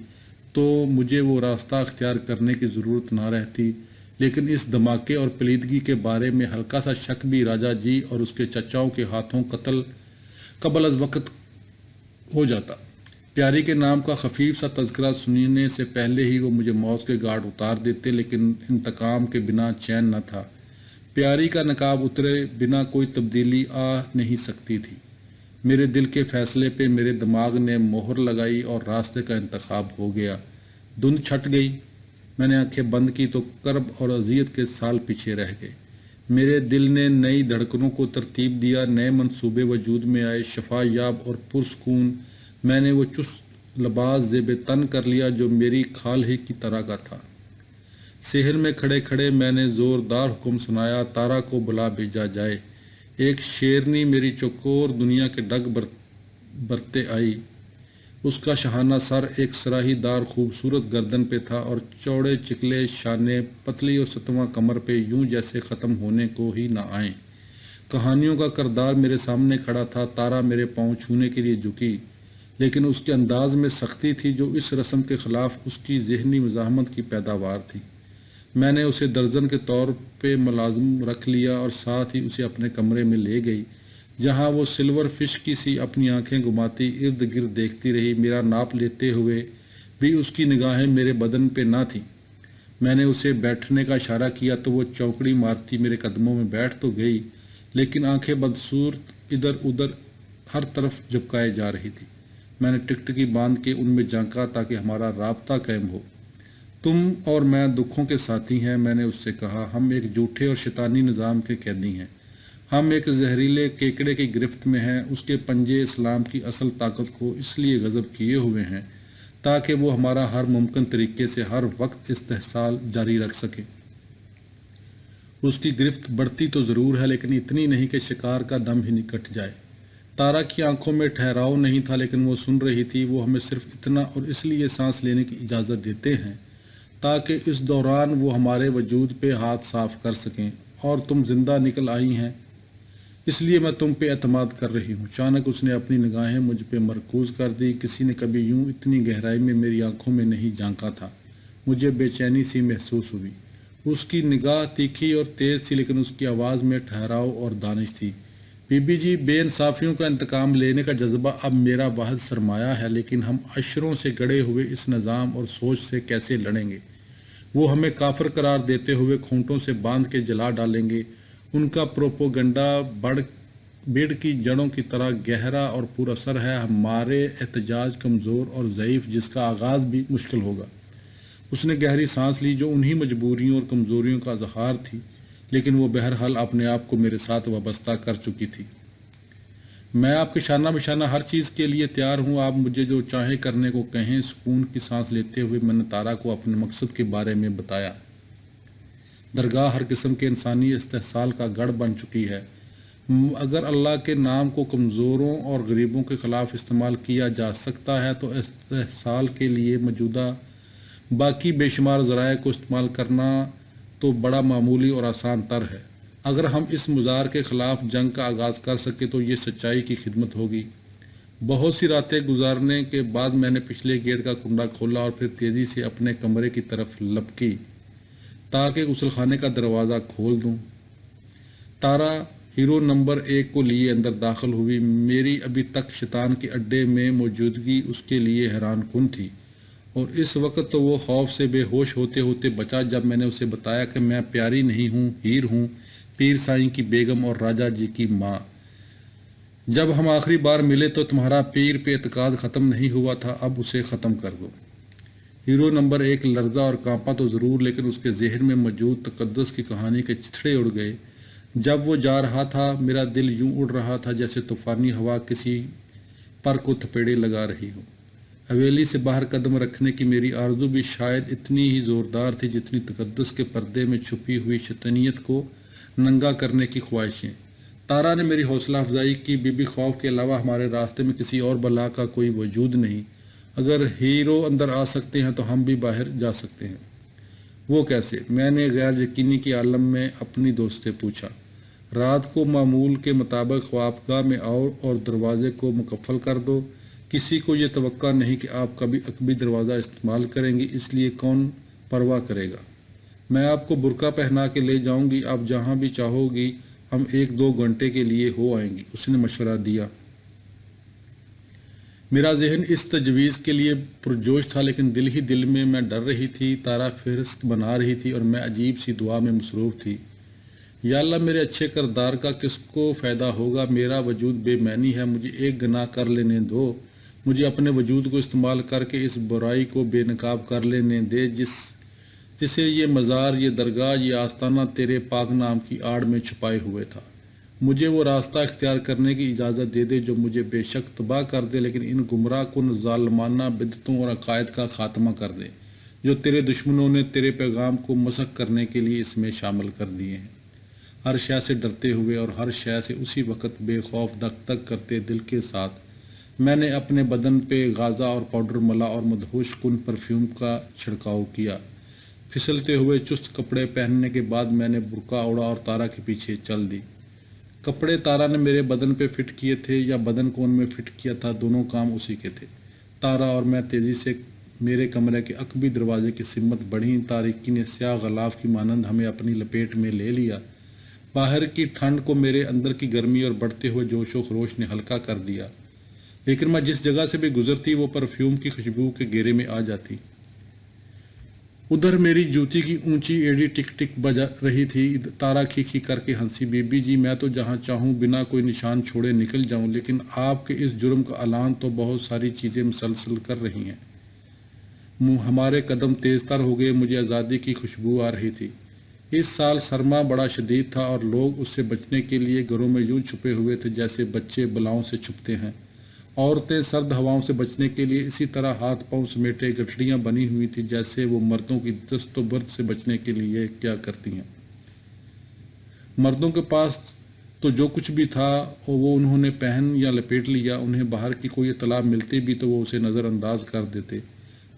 تو مجھے وہ راستہ اختیار کرنے کی ضرورت نہ رہتی، لیکن اس دھماکے اور پلیدگی کے بارے میں ہلکا سا شک بھی راجا جی اور اس کے چچاؤں کے ہاتھوں قبل از وقت ہو جاتا۔ پیاری کے نام کا خفیف سا تذکرہ سننے سے پہلے ہی وہ مجھے موت کے گھاٹ اتار دیتے، لیکن انتقام کے بنا چین نہ تھا۔ پیاری کا نقاب اترے بنا کوئی تبدیلی آ نہیں سکتی تھی۔ میرے دل کے فیصلے پہ میرے دماغ نے مہر لگائی اور راستے کا انتخاب ہو گیا۔ دھند چھٹ گئی، میں نے آنکھیں بند کی تو کرب اور اذیت کے سال پیچھے رہ گئے۔ میرے دل نے نئی دھڑکنوں کو ترتیب دیا، نئے منصوبے وجود میں آئے، شفا یاب اور پرسکون میں نے وہ چست لباس زیب تن کر لیا جو میری کھال ہی کی طرح کا تھا۔ صحن میں کھڑے کھڑے میں نے زوردار حکم سنایا، تارا کو بلا بھیجا جائے۔ ایک شیرنی میری چوکور دنیا کے ڈگ برتے آئی۔ اس کا شاہانہ سر ایک سراہی دار خوبصورت گردن پہ تھا اور چوڑے چکلے شانے پتلی اور ستواں کمر پہ یوں جیسے ختم ہونے کو ہی نہ آئیں۔ کہانیوں کا کردار میرے سامنے کھڑا تھا۔ تارا میرے پاؤں چھونے کے لیے جھکی، لیکن اس کے انداز میں سختی تھی جو اس رسم کے خلاف اس کی ذہنی مزاحمت کی پیداوار تھی۔ میں نے اسے درزن کے طور پہ ملازم رکھ لیا اور ساتھ ہی اسے اپنے کمرے میں لے گئی، جہاں وہ سلور فش کی سی اپنی آنکھیں گھماتی ارد گرد دیکھتی رہی۔ میرا ناپ لیتے ہوئے بھی اس کی نگاہیں میرے بدن پہ نہ تھیں۔ میں نے اسے بیٹھنے کا اشارہ کیا تو وہ چونکڑی مارتی میرے قدموں میں بیٹھ تو گئی، لیکن آنکھیں بدصورت ادھر ادھر ہر طرف جھپکائے جا رہی تھی۔ میں نے ٹکٹکی باندھ کے ان میں جھانکا تاکہ ہمارا رابطہ قائم ہو۔ تم اور میں دکھوں کے ساتھی ہیں، میں نے اس سے کہا۔ ہم ایک جھوٹے اور شیطانی نظام کے قیدی ہیں۔ ہم ایک زہریلے کیکڑے کی گرفت میں ہیں۔ اس کے پنجے اسلام کی اصل طاقت کو اس لیے غضب کیے ہوئے ہیں تاکہ وہ ہمارا ہر ممکن طریقے سے ہر وقت استحصال جاری رکھ سکے۔ اس کی گرفت بڑھتی تو ضرور ہے، لیکن اتنی نہیں کہ شکار کا دم ہی نکٹ جائے۔ تارا کی آنکھوں میں ٹھہراؤ نہیں تھا، لیکن وہ سن رہی تھی۔ وہ ہمیں صرف اتنا اور اس لیے سانس لینے کی اجازت دیتے ہیں تاکہ اس دوران وہ ہمارے وجود پہ ہاتھ صاف کر سکیں، اور تم زندہ نکل آئی ہیں، اس لیے میں تم پہ اعتماد کر رہی ہوں۔ اچانک اس نے اپنی نگاہیں مجھ پہ مرکوز کر دی۔ کسی نے کبھی یوں اتنی گہرائی میں میری آنکھوں میں نہیں جھانکا تھا۔ مجھے بے چینی سی محسوس ہوئی۔ اس کی نگاہ تیکھی اور تیز تھی، لیکن اس کی آواز میں ٹھہراؤ اور دانش تھی۔ بی بی جی، بے انصافیوں کا انتقام لینے کا جذبہ اب میرا واحد سرمایہ ہے، لیکن ہم اشروں سے گڑے ہوئے اس نظام اور سوچ سے کیسے لڑیں گے؟ وہ ہمیں کافر قرار دیتے ہوئے کھونٹوں سے باندھ کے جلا ڈالیں گے۔ ان کا پروپوگنڈا بیڑ کی جڑوں کی طرح گہرا اور پر اثر ہے۔ ہمارے احتجاج کمزور اور ضعیف، جس کا آغاز بھی مشکل ہوگا۔ اس نے گہری سانس لی، جو انہی مجبوریوں اور کمزوریوں کا اظہار تھی، لیکن وہ بہرحال اپنے آپ کو میرے ساتھ وابستہ کر چکی تھی۔ میں آپ کے شانہ بشانہ ہر چیز کے لیے تیار ہوں، آپ مجھے جو چاہیں کرنے کو کہیں۔ سکون کی سانس لیتے ہوئے میں نے تارا کو اپنے مقصد کے بارے میں بتایا۔ درگاہ ہر قسم کے انسانی استحصال کا گڑھ بن چکی ہے۔ اگر اللہ کے نام کو کمزوروں اور غریبوں کے خلاف استعمال کیا جا سکتا ہے تو استحصال کے لیے موجودہ باقی بے شمار ذرائع کو استعمال کرنا تو بڑا معمولی اور آسان تر ہے۔ اگر ہم اس مزار کے خلاف جنگ کا آغاز کر سکے تو یہ سچائی کی خدمت ہوگی۔ بہت سی راتیں گزارنے کے بعد میں نے پچھلے گیٹ کا کنڈا کھولا اور پھر تیزی سے اپنے کمرے کی طرف لپکی تاکہ غسل خانے کا دروازہ کھول دوں۔ تارا ہیرو نمبر 1 کو لیے اندر داخل ہوئی۔ میری ابھی تک شیطان کے اڈے میں موجودگی اس کے لیے حیران کن تھی، اور اس وقت تو وہ خوف سے بے ہوش ہوتے ہوتے بچا جب میں نے اسے بتایا کہ میں پیاری نہیں ہوں، ہیر ہوں، پیر سائیں کی بیگم اور راجا جی کی ماں۔ جب ہم آخری بار ملے تو تمہارا پیر پہ اعتقاد ختم نہیں ہوا تھا، اب اسے ختم کر دو۔ ہیرو نمبر 1 لرزا اور کانپا تو ضرور، لیکن اس کے ذہن میں موجود تقدس کی کہانی کے چتھڑے اڑ گئے۔ جب وہ جا رہا تھا میرا دل یوں اڑ رہا تھا جیسے طوفانی ہوا کسی پر کو تھپیڑے لگا رہی ہو۔ حویلی سے باہر قدم رکھنے کی میری آرزو بھی شاید اتنی ہی زوردار تھی جتنی تقدس کے پردے میں چھپی ہوئی شیطانیت کو ننگا کرنے کی خواہشیں۔ تارا نے میری حوصلہ افزائی کی، بی بی خوف کے علاوہ ہمارے راستے میں کسی اور بلا کا کوئی وجود نہیں، اگر ہیرو اندر آ سکتے ہیں تو ہم بھی باہر جا سکتے ہیں۔ وہ کیسے؟ میں نے غیر یقینی کے عالم میں اپنی دوست سے پوچھا۔ رات کو معمول کے مطابق خوابگاہ میں آؤ اور دروازے کو مقفل کر دو، کسی کو یہ توقع نہیں کہ آپ کبھی عقبی دروازہ استعمال کریں گی، اس لیے کون پرواہ کرے گا؟ میں آپ کو برقع پہنا کے لے جاؤں گی، آپ جہاں بھی چاہو گی، ہم 1-2 گھنٹے کے لیے ہو آئیں گی، اس نے مشورہ دیا۔ میرا ذہن اس تجویز کے لیے پرجوش تھا، لیکن دل ہی دل میں ڈر رہی تھی۔ تارا فہرست بنا رہی تھی اور میں عجیب سی دعا میں مصروف تھی۔ یا اللہ، میرے اچھے کردار کا کس کو فائدہ ہوگا؟ میرا وجود بے معنی ہے، مجھے ایک گناہ کر لینے دو، مجھے اپنے وجود کو استعمال کر کے اس برائی کو بے نقاب کر لینے دے جسے یہ مزار، یہ درگاہ، یہ آستانہ تیرے پاک نام کی آڑ میں چھپائے ہوئے تھا۔ مجھے وہ راستہ اختیار کرنے کی اجازت دے دے جو مجھے بے شک تباہ کر دے، لیکن ان گمراہ کن ظالمانہ بدعتوں اور عقائد کا خاتمہ کر دے جو تیرے دشمنوں نے تیرے پیغام کو مسخ کرنے کے لیے اس میں شامل کر دیے ہیں۔ ہر شے سے ڈرتے ہوئے اور ہر شے سے اسی وقت بے خوف دک دک کرتے دل کے ساتھ میں نے اپنے بدن پہ غازہ اور پاؤڈر ملا اور مدہوش کن پرفیوم کا چھڑکاؤ کیا۔ پھسلتے ہوئے چست کپڑے پہننے کے بعد میں نے برقع اوڑھا اور تارا کے پیچھے چل دی۔ کپڑے تارا نے میرے بدن پہ فٹ کیے تھے یا بدن کون میں فٹ کیا تھا، دونوں کام اسی کے تھے۔ تارا اور میں تیزی سے میرے کمرے کے عقبی دروازے کی سمت بڑھیں۔ تاریکی نے سیاہ غلاف کی مانند ہمیں اپنی لپیٹ میں لے لیا۔ باہر کی ٹھنڈ کو میرے اندر کی گرمی اور بڑھتے ہوئے جوش و خروش نے ہلکا کر دیا، لیکن میں جس جگہ سے بھی گزرتی وہ پرفیوم کی خوشبو کے گھیرے میں آ جاتی۔ ادھر میری جوتی کی اونچی ایڑی ٹک ٹک بجا رہی تھی۔ تارا کھی کر کے ہنسی۔ بی بی جی، میں تو جہاں چاہوں بنا کوئی نشان چھوڑے نکل جاؤں، لیکن آپ کے اس جرم کا اعلان تو بہت ساری چیزیں مسلسل کر رہی ہیں۔ ہمارے قدم تیز تر ہو گئے، مجھے آزادی کی خوشبو آ رہی تھی۔ اس سال سرما بڑا شدید تھا اور لوگ اس سے بچنے کے لیے گھروں میں یوں چھپے ہوئے تھے جیسے بچے بلاؤں سے چھپتے ہیں۔ عورتیں سرد ہواؤں سے بچنے کے لیے اسی طرح ہاتھ پاؤں سمیٹے گٹھڑیاں بنی ہوئی تھیں جیسے وہ مردوں کی دست و برد سے بچنے کے لیے کیا کرتی ہیں۔ مردوں کے پاس تو جو کچھ بھی تھا وہ انہوں نے پہن یا لپیٹ لیا، انہیں باہر کی کوئی اطلاع ملتی بھی تو وہ اسے نظر انداز کر دیتے۔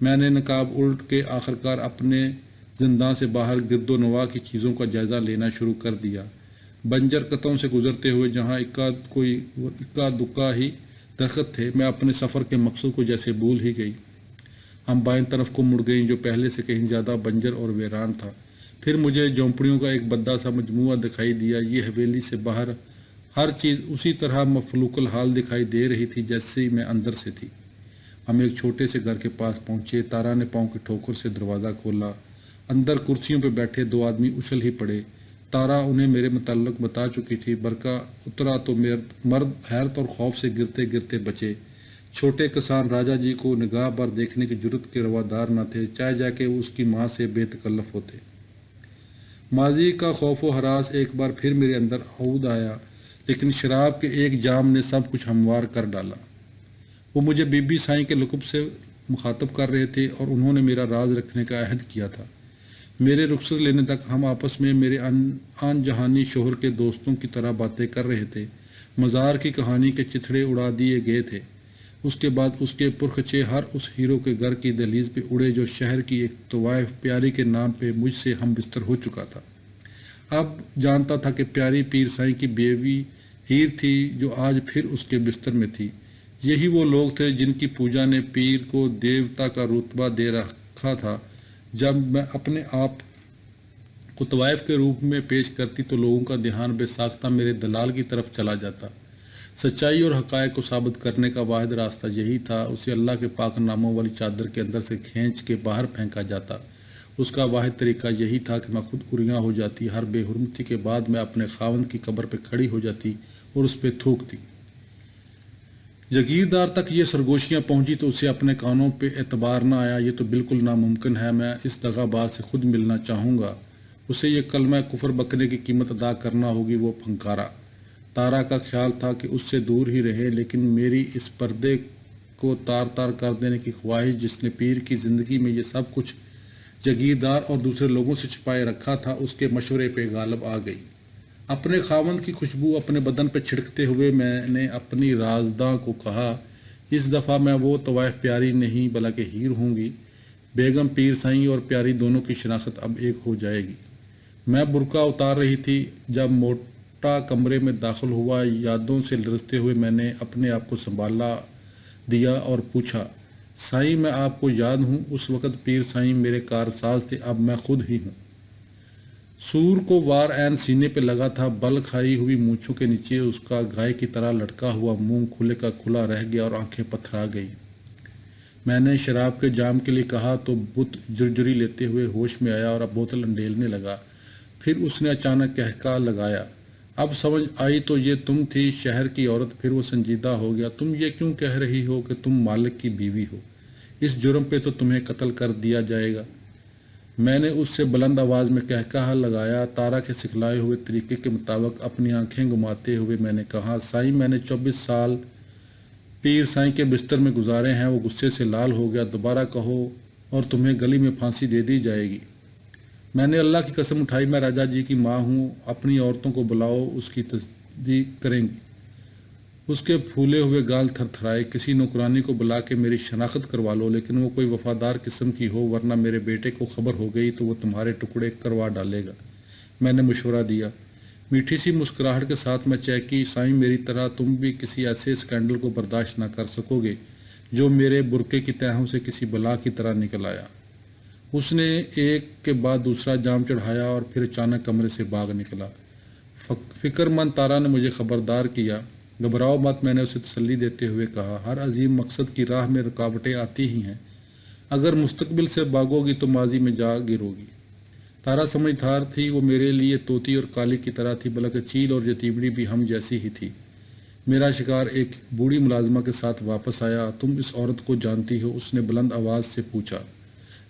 میں نے نقاب الٹ کے آخرکار اپنے زنداں سے باہر گرد و نواح کی چیزوں کا جائزہ لینا شروع کر دیا۔ بنجر قطعوں سے گزرتے ہوئے جہاں اکا دکا ہی درخت تھے، میں اپنے سفر کے مقصد کو جیسے بھول ہی گئی۔ ہم بائیں طرف کو مڑ گئیں جو پہلے سے کہیں زیادہ بنجر اور ویران تھا۔ پھر مجھے جھونپڑیوں کا ایک بدا سا مجموعہ دکھائی دیا۔ یہ حویلی سے باہر ہر چیز اسی طرح مفلوق الحال دکھائی دے رہی تھی جیسے میں اندر سے تھی۔ ہم ایک چھوٹے سے گھر کے پاس پہنچے۔ تارا نے پاؤں کی ٹھوکر سے دروازہ کھولا۔ اندر کرسیوں پہ بیٹھے 2 آدمی اچھل ہی پڑے۔ تارا انہیں میرے متعلق بتا چکی تھی۔ برقع اترا تو مرد حیرت اور خوف سے گرتے گرتے بچے۔ چھوٹے کسان راجا جی کو نگاہ بھر دیکھنے کی جرت کے روادار نہ تھے، چاہے جا کے اس کی ماں سے بے تکلف ہوتے۔ ماضی کا خوف و ہراس ایک بار پھر میرے اندر عود آیا، لیکن شراب کے ایک جام نے سب کچھ ہموار کر ڈالا۔ وہ مجھے بی بی سائیں کے لقب سے مخاطب کر رہے تھے اور انہوں نے میرا راز رکھنے کا عہد کیا تھا۔ میرے رخصت لینے تک ہم آپس میں میرے آن جہانی شوہر کے دوستوں کی طرح باتیں کر رہے تھے۔ مزار کی کہانی کے چتھڑے اڑا دیے گئے تھے۔ اس کے بعد اس کے پرخچے ہر اس ہیرو کے گھر کی دہلیز پہ اڑے جو شہر کی ایک طوائف پیاری کے نام پہ مجھ سے ہم بستر ہو چکا تھا۔ اب جانتا تھا کہ پیاری پیر سائیں کی بیوی ہیر تھی جو آج پھر اس کے بستر میں تھی۔ یہی وہ لوگ تھے جن کی پوجا نے پیر کو دیوتا کا رتبہ دے رکھا تھا۔ جب میں اپنے آپ کو طوائف کے روپ میں پیش کرتی تو لوگوں کا دھیان بے ساختہ میرے دلال کی طرف چلا جاتا۔ سچائی اور حقائق کو ثابت کرنے کا واحد راستہ یہی تھا۔ اسے اللہ کے پاک ناموں والی چادر کے اندر سے کھینچ کے باہر پھینکا جاتا۔ اس کا واحد طریقہ یہی تھا کہ میں خود اریاں ہو جاتی۔ ہر بے حرمتی کے بعد میں اپنے خاوند کی قبر پہ کھڑی ہو جاتی اور اس پہ تھوکتی۔ جگیردار تک یہ سرگوشیاں پہنچی تو اسے اپنے کانوں پہ اعتبار نہ آیا۔ یہ تو بالکل ناممکن ہے، میں اس دغا باز سے خود ملنا چاہوں گا۔ اسے یہ کلمہ کفر بکنے کی قیمت ادا کرنا ہوگی۔ وہ پھنکارا۔ تارا کا خیال تھا کہ اس سے دور ہی رہے، لیکن میری اس پردے کو تار تار کر دینے کی خواہش، جس نے پیر کی زندگی میں یہ سب کچھ جگیردار اور دوسرے لوگوں سے چھپائے رکھا تھا، اس کے مشورے پہ غالب آ گئی۔ اپنے خاوند کی خوشبو اپنے بدن پہ چھڑکتے ہوئے میں نے اپنی رازداں کو کہا، اس دفعہ میں وہ طوائف پیاری نہیں بلکہ ہیر ہوں گی۔ بیگم پیر سائیں اور پیاری دونوں کی شناخت اب ایک ہو جائے گی۔ میں برقع اتار رہی تھی جب موٹا کمرے میں داخل ہوا۔ یادوں سے لرزتے ہوئے میں نے اپنے آپ کو سنبھالا دیا اور پوچھا، سائیں میں آپ کو یاد ہوں؟ اس وقت پیر سائیں میرے کارساز تھے، اب میں خود ہی ہوں۔ سور کو وار عین سینے پہ لگا تھا، بل کھائی ہوئی مونچھوں کے نیچے اس کا گائے کی طرح لٹکا ہوا منہ کھلے کا کھلا رہ گیا اور آنکھیں پتھرا گئی۔ میں نے شراب کے جام کے لیے کہا تو بت جرجری لیتے ہوئے ہوش میں آیا اور اب بوتل انڈیلنے لگا۔ پھر اس نے اچانک کہکا لگایا، اب سمجھ آئی تو یہ تم تھی، شہر کی عورت۔ پھر وہ سنجیدہ ہو گیا، تم یہ کیوں کہہ رہی ہو کہ تم مالک کی بیوی ہو؟ اس جرم پہ تو تمہیں قتل کر دیا جائے گا۔ میں نے اس سے بلند آواز میں کہکہا لگایا۔ تارا کے سکھلائے ہوئے طریقے کے مطابق اپنی آنکھیں گھماتے ہوئے میں نے کہا، سائیں میں نے 24 سال پیر سائیں کے بستر میں گزارے ہیں۔ وہ غصے سے لال ہو گیا، دوبارہ کہو اور تمہیں گلی میں پھانسی دے دی جائے گی۔ میں نے اللہ کی قسم اٹھائی، میں راجا جی کی ماں ہوں، اپنی عورتوں کو بلاؤ، اس کی تصدیق کریں گی۔ اس کے پھولے ہوئے گال تھر تھرائے، کسی نوکرانی کو بلا کے میری شناخت کروا لو، لیکن وہ کوئی وفادار قسم کی ہو، ورنہ میرے بیٹے کو خبر ہو گئی تو وہ تمہارے ٹکڑے کروا ڈالے گا۔ میں نے مشورہ دیا۔ میٹھی سی مسکراہٹ کے ساتھ میں چہکی، سائیں میری طرح تم بھی کسی ایسے اسکینڈل کو برداشت نہ کر سکو گے جو میرے برقعے کی تہوں سے کسی بلا کی طرح نکل آیا۔ اس نے ایک کے بعد دوسرا جام چڑھایا اور پھر اچانک کمرے سے بھاگ نکلا۔ فکر مند تارا نے مجھے خبردار کیا، گھبراؤ مت۔ میں نے اسے تسلی دیتے ہوئے کہا، ہر عظیم مقصد کی راہ میں رکاوٹیں آتی ہی ہیں، اگر مستقبل سے بھاگو گی تو ماضی میں جا گرو گی۔ تارا سمجھدار تھی، وہ میرے لیے طوطی اور کالی کی طرح تھی، بلکہ چیل اور یتیمڑی بھی ہم جیسی ہی تھی۔ میرا شکار ایک بوڑھی ملازمہ کے ساتھ واپس آیا۔ تم اس عورت کو جانتی ہو؟ اس نے بلند آواز سے پوچھا،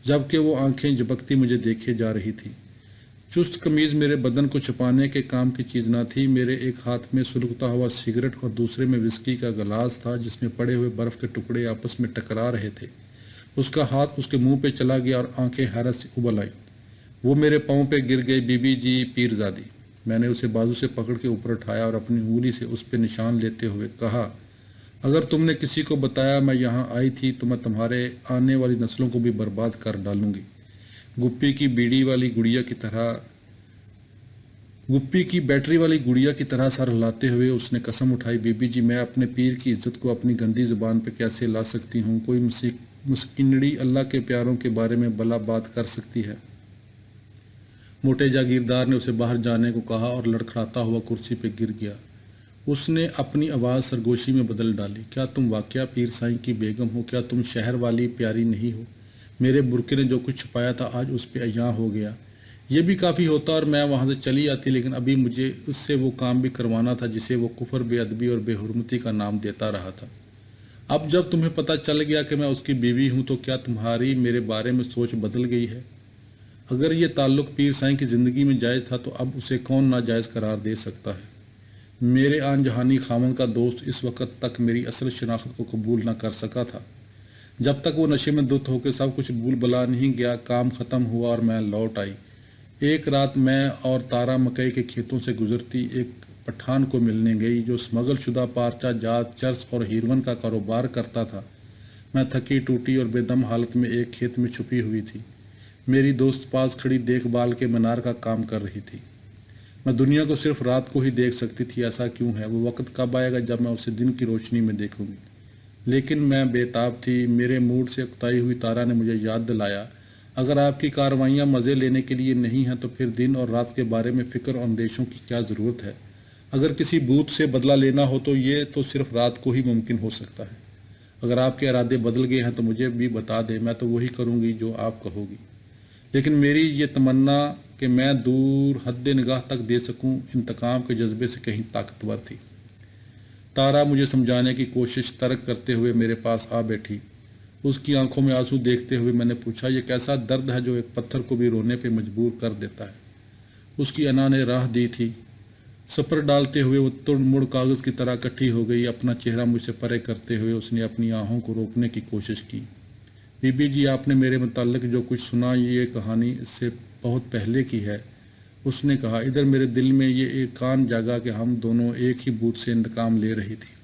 جبکہ وہ آنکھیں جھپکتی مجھے دیکھے جا رہی تھی۔ چست قمیض میرے بدن کو چھپانے کے کام کی چیز نہ تھی۔ میرے ایک ہاتھ میں سلگتا ہوا سگریٹ اور دوسرے میں وسکی کا گلاس تھا جس میں پڑے ہوئے برف کے ٹکڑے آپس میں ٹکرا رہے تھے۔ اس کا ہاتھ اس کے منہ پہ چلا گیا اور آنکھیں حیرت سے ابل آئیں۔ وہ میرے پاؤں پہ گر گئی۔ بی بی جی پیرزادی۔ میں نے اسے بازو سے پکڑ کے اوپر اٹھایا اور اپنی انگلی سے اس پہ نشان لیتے ہوئے کہا، اگر تم نے کسی کو بتایا میں یہاں آئی تھی تو میں تمہارے آنے والی نسلوں کو بھی برباد کر ڈالوں گی۔ گپی کی بیٹری والی گڑیا کی طرح سر ہلاتے ہوئے اس نے قسم اٹھائی، بی بی جی میں اپنے پیر کی عزت کو اپنی گندی زبان پہ کیسے لا سکتی ہوں؟ کوئی مسکنڑی اللہ کے پیاروں کے بارے میں بھلا بات کر سکتی ہے؟ موٹے جاگیردار نے اسے باہر جانے کو کہا اور لڑکھڑاتا ہوا کرسی پہ گر گیا۔ اس نے اپنی آواز سرگوشی میں بدل ڈالی، کیا تم واقعہ پیر سائیں کی بیگم ہو؟ کیا تم شہر والی پیاری نہیں ہو؟ میرے برقعے نے جو کچھ چھپایا تھا آج اس پہ عیاں ہو گیا۔ یہ بھی کافی ہوتا اور میں وہاں سے چلی آتی، لیکن ابھی مجھے اس سے وہ کام بھی کروانا تھا جسے وہ کفر، بے ادبی اور بے حرمتی کا نام دیتا رہا تھا۔ اب جب تمہیں پتہ چل گیا کہ میں اس کی بیوی ہوں تو کیا تمہاری میرے بارے میں سوچ بدل گئی ہے؟ اگر یہ تعلق پیر سائیں کی زندگی میں جائز تھا تو اب اسے کون ناجائز قرار دے سکتا ہے؟ میرے آن جہانی خاوند کا دوست اس وقت تک میری اصل شناخت کو قبول نہ کر سکا تھا۔ جب تک وہ نشے میں دھت ہو کے سب کچھ بھول بلا نہیں گیا، کام ختم ہوا اور میں لوٹ آئی۔ ایک رات میں اور تارا مکئی کے کھیتوں سے گزرتی ایک پٹھان کو ملنے گئی جو اسمگل شدہ پارچہ جات، چرس اور ہیروئن کا کاروبار کرتا تھا۔ میں تھکی ٹوٹی اور بے دم حالت میں ایک کھیت میں چھپی ہوئی تھی۔ میری دوست پاس کھڑی دیکھ بھال کے مینار کا کام کر رہی تھی۔ میں دنیا کو صرف رات کو ہی دیکھ سکتی تھی۔ ایسا کیوں ہے؟ وہ وقت کب آئے گا جب میں اسے دن کی روشنی میں دیکھوں گی؟ لیکن میں بے تاب تھی۔ میرے موڈ سے اکتائی ہوئی تارا نے مجھے یاد دلایا، اگر آپ کی کاروائیاں مزے لینے کے لیے نہیں ہیں تو پھر دن اور رات کے بارے میں فکر اور اندیشوں کی کیا ضرورت ہے؟ اگر کسی بھوت سے بدلہ لینا ہو تو یہ تو صرف رات کو ہی ممکن ہو سکتا ہے۔ اگر آپ کے ارادے بدل گئے ہیں تو مجھے بھی بتا دیں، میں تو وہی کروں گی جو آپ کہو گی۔ لیکن میری یہ تمنا کہ میں دور حد نگاہ تک دے سکوں انتقام کے جذبے سے کہیں طاقتور تھی۔ تارا مجھے سمجھانے کی کوشش ترک کرتے ہوئے میرے پاس آ بیٹھی۔ اس کی آنکھوں میں آنسو دیکھتے ہوئے میں نے پوچھا، یہ کیسا درد ہے جو ایک پتھر کو بھی رونے پہ مجبور کر دیتا ہے؟ اس کی انا نے راہ دی تھی۔ سپر ڈالتے ہوئے وہ تڑ مڑ کاغذ کی طرح اکٹھی ہو گئی۔ اپنا چہرہ مجھ سے پرے کرتے ہوئے اس نے اپنی آہوں کو روکنے کی کوشش کی۔ بی بی جی، آپ نے میرے متعلق جو کچھ سنا یہ کہانی اس سے بہت پہلے کی ہے، اس نے کہا۔ ادھر میرے دل میں یہ ایک کان جاگا کہ ہم دونوں ایک ہی بوت سے انتقام لے رہی تھی۔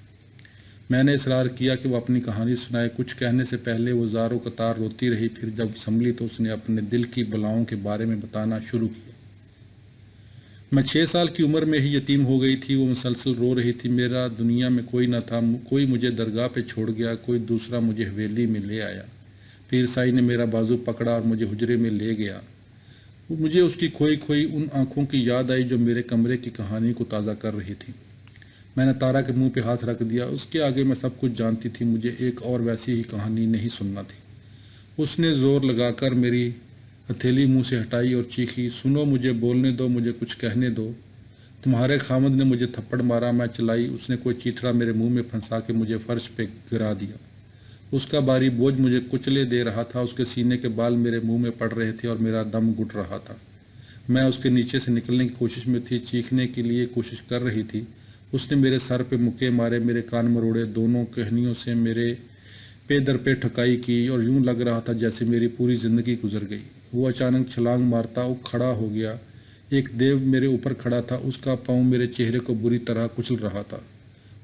میں نے اصرار کیا کہ وہ اپنی کہانی سنائے۔ کچھ کہنے سے پہلے وہ زار و قطار روتی رہی، پھر جب سنبھلی تو اس نے اپنے دل کی بلاؤں کے بارے میں بتانا شروع کیا۔ میں 6 سال کی عمر میں ہی یتیم ہو گئی تھی۔ وہ مسلسل رو رہی تھی۔ میرا دنیا میں کوئی نہ تھا، کوئی مجھے درگاہ پہ چھوڑ گیا، کوئی دوسرا مجھے حویلی میں لے آیا۔ پیر سائی نے میرا بازو پکڑا اور مجھے حجرے میں لے گیا۔ مجھے اس کی کھوئی کھوئی ان آنکھوں کی یاد آئی جو میرے کمرے کی کہانی کو تازہ کر رہی تھی۔ میں نے تارا کے منہ پہ ہاتھ رکھ دیا۔ اس کے آگے میں سب کچھ جانتی تھی، مجھے ایک اور ویسی ہی کہانی نہیں سننا تھی۔ اس نے زور لگا کر میری ہتھیلی منہ سے ہٹائی اور چیخی، سنو، مجھے بولنے دو، مجھے کچھ کہنے دو۔ تمہارے خامد نے مجھے تھپڑ مارا، میں چلائی، اس نے کوئی چیتڑا میرے منہ میں پھنسا کے مجھے فرش پہ گرا دیا۔ اس کا بھاری بوجھ مجھے کچلے دے رہا تھا۔ اس کے سینے کے بال میرے منہ میں پڑ رہے تھے اور میرا دم گھٹ رہا تھا۔ میں اس کے نیچے سے نکلنے کی کوشش میں تھی، چیخنے کے لیے کوشش کر رہی تھی۔ اس نے میرے سر پہ مکے مارے، میرے کان مروڑے، دونوں کہنیوں سے میرے پے در پہ ٹھکائی کی اور یوں لگ رہا تھا جیسے میری پوری زندگی گزر گئی۔ وہ اچانک چھلانگ مارتا کھڑا ہو گیا۔ ایک دیو میرے اوپر کھڑا تھا، اس کا پاؤں میرے چہرے کو بری طرح کچل رہا تھا۔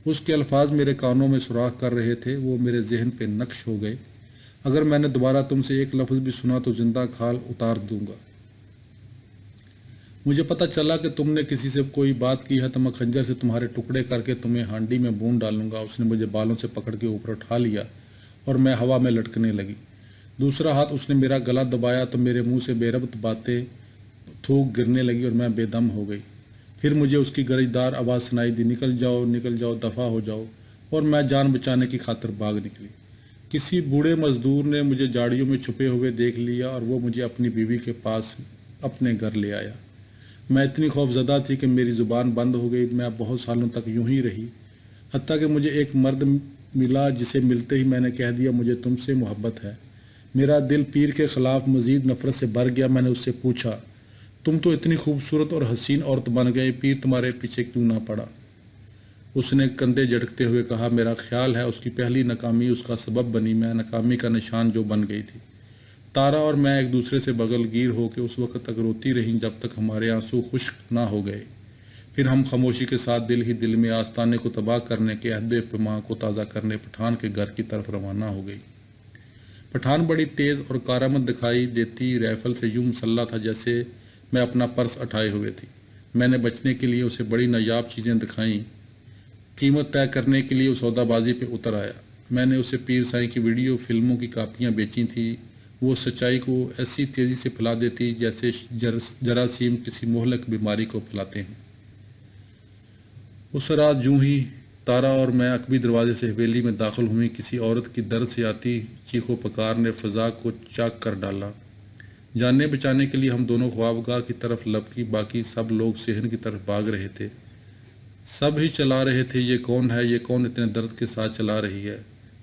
اس کے الفاظ میرے کانوں میں سوراخ کر رہے تھے، وہ میرے ذہن پہ نقش ہو گئے۔ اگر میں نے دوبارہ تم سے ایک لفظ بھی سنا تو زندہ کھال اتار دوں گا۔ مجھے پتہ چلا کہ تم نے کسی سے کوئی بات کی ہے تو میں خنجر سے تمہارے ٹکڑے کر کے تمہیں ہانڈی میں بون ڈالوں گا۔ اس نے مجھے بالوں سے پکڑ کے اوپر اٹھا لیا اور میں ہوا میں لٹکنے لگی۔ دوسرا ہاتھ اس نے میرا گلا دبایا تو میرے منہ سے بے ربط باتیں تھوک گرنے لگی اور میں بے دم ہو گئی۔ پھر مجھے اس کی گرجدار آواز سنائی دی، نکل جاؤ، دفع ہو جاؤ، اور میں جان بچانے کی خاطر بھاگ نکلی۔ کسی بوڑھے مزدور نے مجھے جاڑیوں میں چھپے ہوئے دیکھ لیا اور وہ مجھے اپنی بیوی کے پاس اپنے گھر لے آیا۔ میں اتنی خوف زدہ تھی کہ میری زبان بند ہو گئی۔ میں بہت سالوں تک یوں ہی رہی، حتیٰ کہ مجھے ایک مرد ملا جسے ملتے ہی میں نے کہہ دیا، مجھے تم سے محبت ہے۔ میرا دل پیر کے خلاف مزید نفرت سے بھر گیا۔ میں نے اس سے پوچھا، تم تو اتنی خوبصورت اور حسین عورت بن گئے، پیر تمہارے پیچھے کیوں نہ پڑا؟ اس نے کندھے جھٹکتے ہوئے کہا، میرا خیال ہے اس کی پہلی ناکامی اس کا سبب بنی، میں ناکامی کا نشان جو بن گئی تھی۔ تارا اور میں ایک دوسرے سے بغل گیر ہو کے اس وقت تک روتی رہیں جب تک ہمارے آنسو خشک نہ ہو گئے۔ پھر ہم خاموشی کے ساتھ دل ہی دل میں آستانے کو تباہ کرنے کے عہد پیمان کو تازہ کرنے پٹھان کے گھر کی طرف روانہ ہو گئی۔ پٹھان بڑی تیز اور کارآمد دکھائی دیتی رائفل سے یوں مسلح تھا جیسے میں اپنا پرس اٹھائے ہوئے تھی۔ میں نے بچنے کے لیے اسے بڑی نایاب چیزیں دکھائیں۔ قیمت طے کرنے کے لیے وہ سودا بازی پہ اتر آیا۔ میں نے اسے پیر سائی کی ویڈیو فلموں کی کاپیاں بیچی تھیں۔ وہ سچائی کو ایسی تیزی سے پھیلا دیتی جیسے جراثیم کسی مہلک بیماری کو پھیلاتے ہیں۔ اس رات یوں ہی تارا اور میں عقبی دروازے سے حویلی میں داخل ہوئیں، کسی عورت کی درد سے آتی چیخ و پکار نے فضا کو چاک کر ڈالا۔ جاننے بچانے کے لیے ہم دونوں خوابگاہ کی طرف لپکی، باقی سب لوگ صحن کی طرف بھاگ رہے تھے۔ سب ہی چلا رہے تھے، یہ کون ہے، یہ کون اتنے درد کے ساتھ چلا رہی ہے۔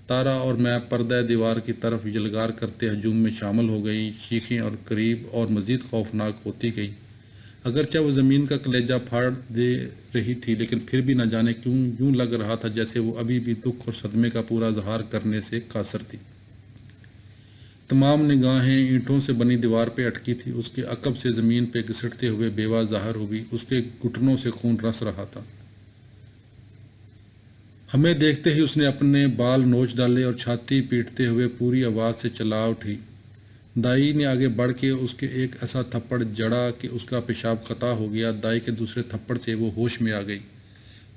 تارا اور میں پردہ دیوار کی طرف یلغار کرتے ہجوم میں شامل ہو گئیں۔ چیخیں اور قریب اور مزید خوفناک ہوتی گئیں۔ اگرچہ وہ زمین کا کلیجہ پھاڑ دے رہی تھی، لیکن پھر بھی نہ جانے کیوں یوں لگ رہا تھا جیسے وہ ابھی بھی دکھ اور صدمے کا پورا اظہار کرنے سے قاصر تھی۔ تمام نگاہیں اینٹوں سے بنی دیوار پہ اٹکی تھی۔ اس کے عقب سے زمین پہ گھسٹتے ہوئے بیوہ ظاہر ہوئی، اس کے گھٹنوں سے خون رس رہا تھا۔ ہمیں دیکھتے ہی اس نے اپنے بال نوچ ڈالے اور چھاتی پیٹتے ہوئے پوری آواز سے چلا اٹھی۔ دائی نے آگے بڑھ کے اس کے ایک ایسا تھپڑ جڑا کہ اس کا پیشاب قطع ہو گیا۔ دائی کے دوسرے تھپڑ سے وہ ہوش میں آ گئی۔